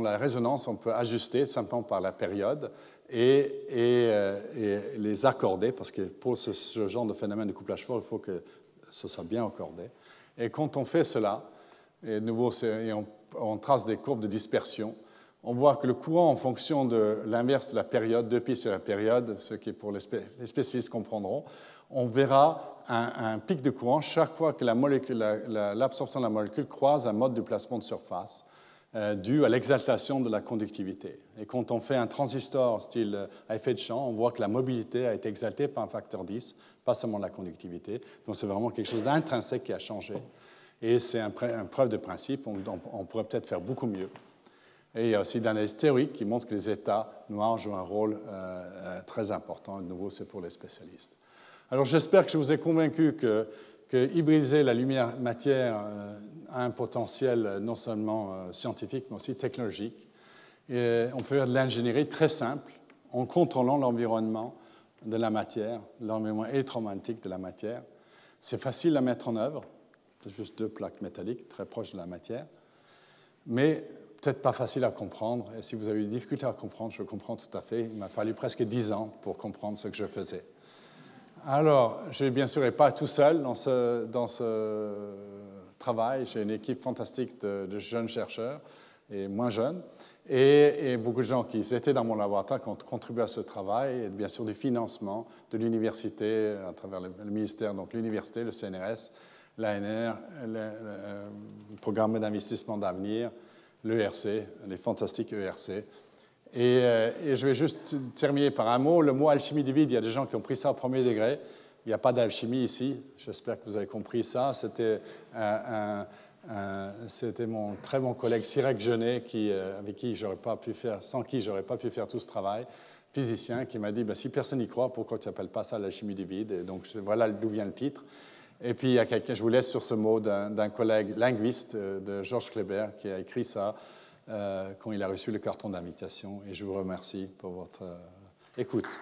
la résonance, on peut ajuster simplement par la période et les accorder, parce que pour ce genre de phénomène de couplage fort, il faut que ce soit bien accordé. Et quand on fait cela, et on trace des courbes de dispersion, on voit que le courant, en fonction de l'inverse de la période, 2π sur la période, ce qui est pour les spécialistes comprendront, on verra un pic de courant chaque fois que l'absorption de la molécule croise un mode de placement de surface dû à l'exaltation de la conductivité. Et quand on fait un transistor style à effet de champ, on voit que la mobilité a été exaltée par un facteur 10, pas seulement la conductivité. Donc c'est vraiment quelque chose d'intrinsèque qui a changé. Et c'est une preuve de principe, on pourrait peut-être faire beaucoup mieux. Et il y a aussi l'analyse théorique qui montre que les états noirs jouent un rôle très important. De nouveau, c'est pour les spécialistes. Alors j'espère que je vous ai convaincu que hybridiser la lumière-matière a un potentiel non seulement scientifique, mais aussi technologique. Et on peut faire de l'ingénierie très simple en contrôlant l'environnement de la matière, l'environnement électromagnétique de la matière. C'est facile à mettre en œuvre. C'est juste 2 plaques métalliques très proches de la matière. Mais peut-être pas facile à comprendre. Et si vous avez eu des difficultés à comprendre, je comprends tout à fait. Il m'a fallu presque 10 ans pour comprendre ce que je faisais. Alors, je ne bien sûr pas tout seul dans ce travail. J'ai une équipe fantastique de jeunes chercheurs et moins jeunes, et beaucoup de gens qui étaient dans mon laboratoire qui ont contribué à ce travail, et bien sûr du financement de l'université à travers le ministère, donc l'université, le CNRS, l'ANR, le programme d'investissement d'avenir, l'ERC, les fantastiques ERC, Et je vais juste terminer par un mot. Le mot alchimie du vide, il y a des gens qui ont pris ça au premier degré. Il n'y a pas d'alchimie ici. J'espère que vous avez compris ça. C'était mon très bon collègue Cyrek Genet, sans qui je n'aurais pas pu faire tout ce travail, physicien, qui m'a dit si personne n'y croit, pourquoi tu n'appelles pas ça l'alchimie du vide? Et donc voilà d'où vient le titre. Et puis il y a quelqu'un, je vous laisse sur ce mot d'un collègue linguiste, de Georges Kleber, qui a écrit ça quand il a reçu le carton d'invitation. Et je vous remercie pour votre écoute.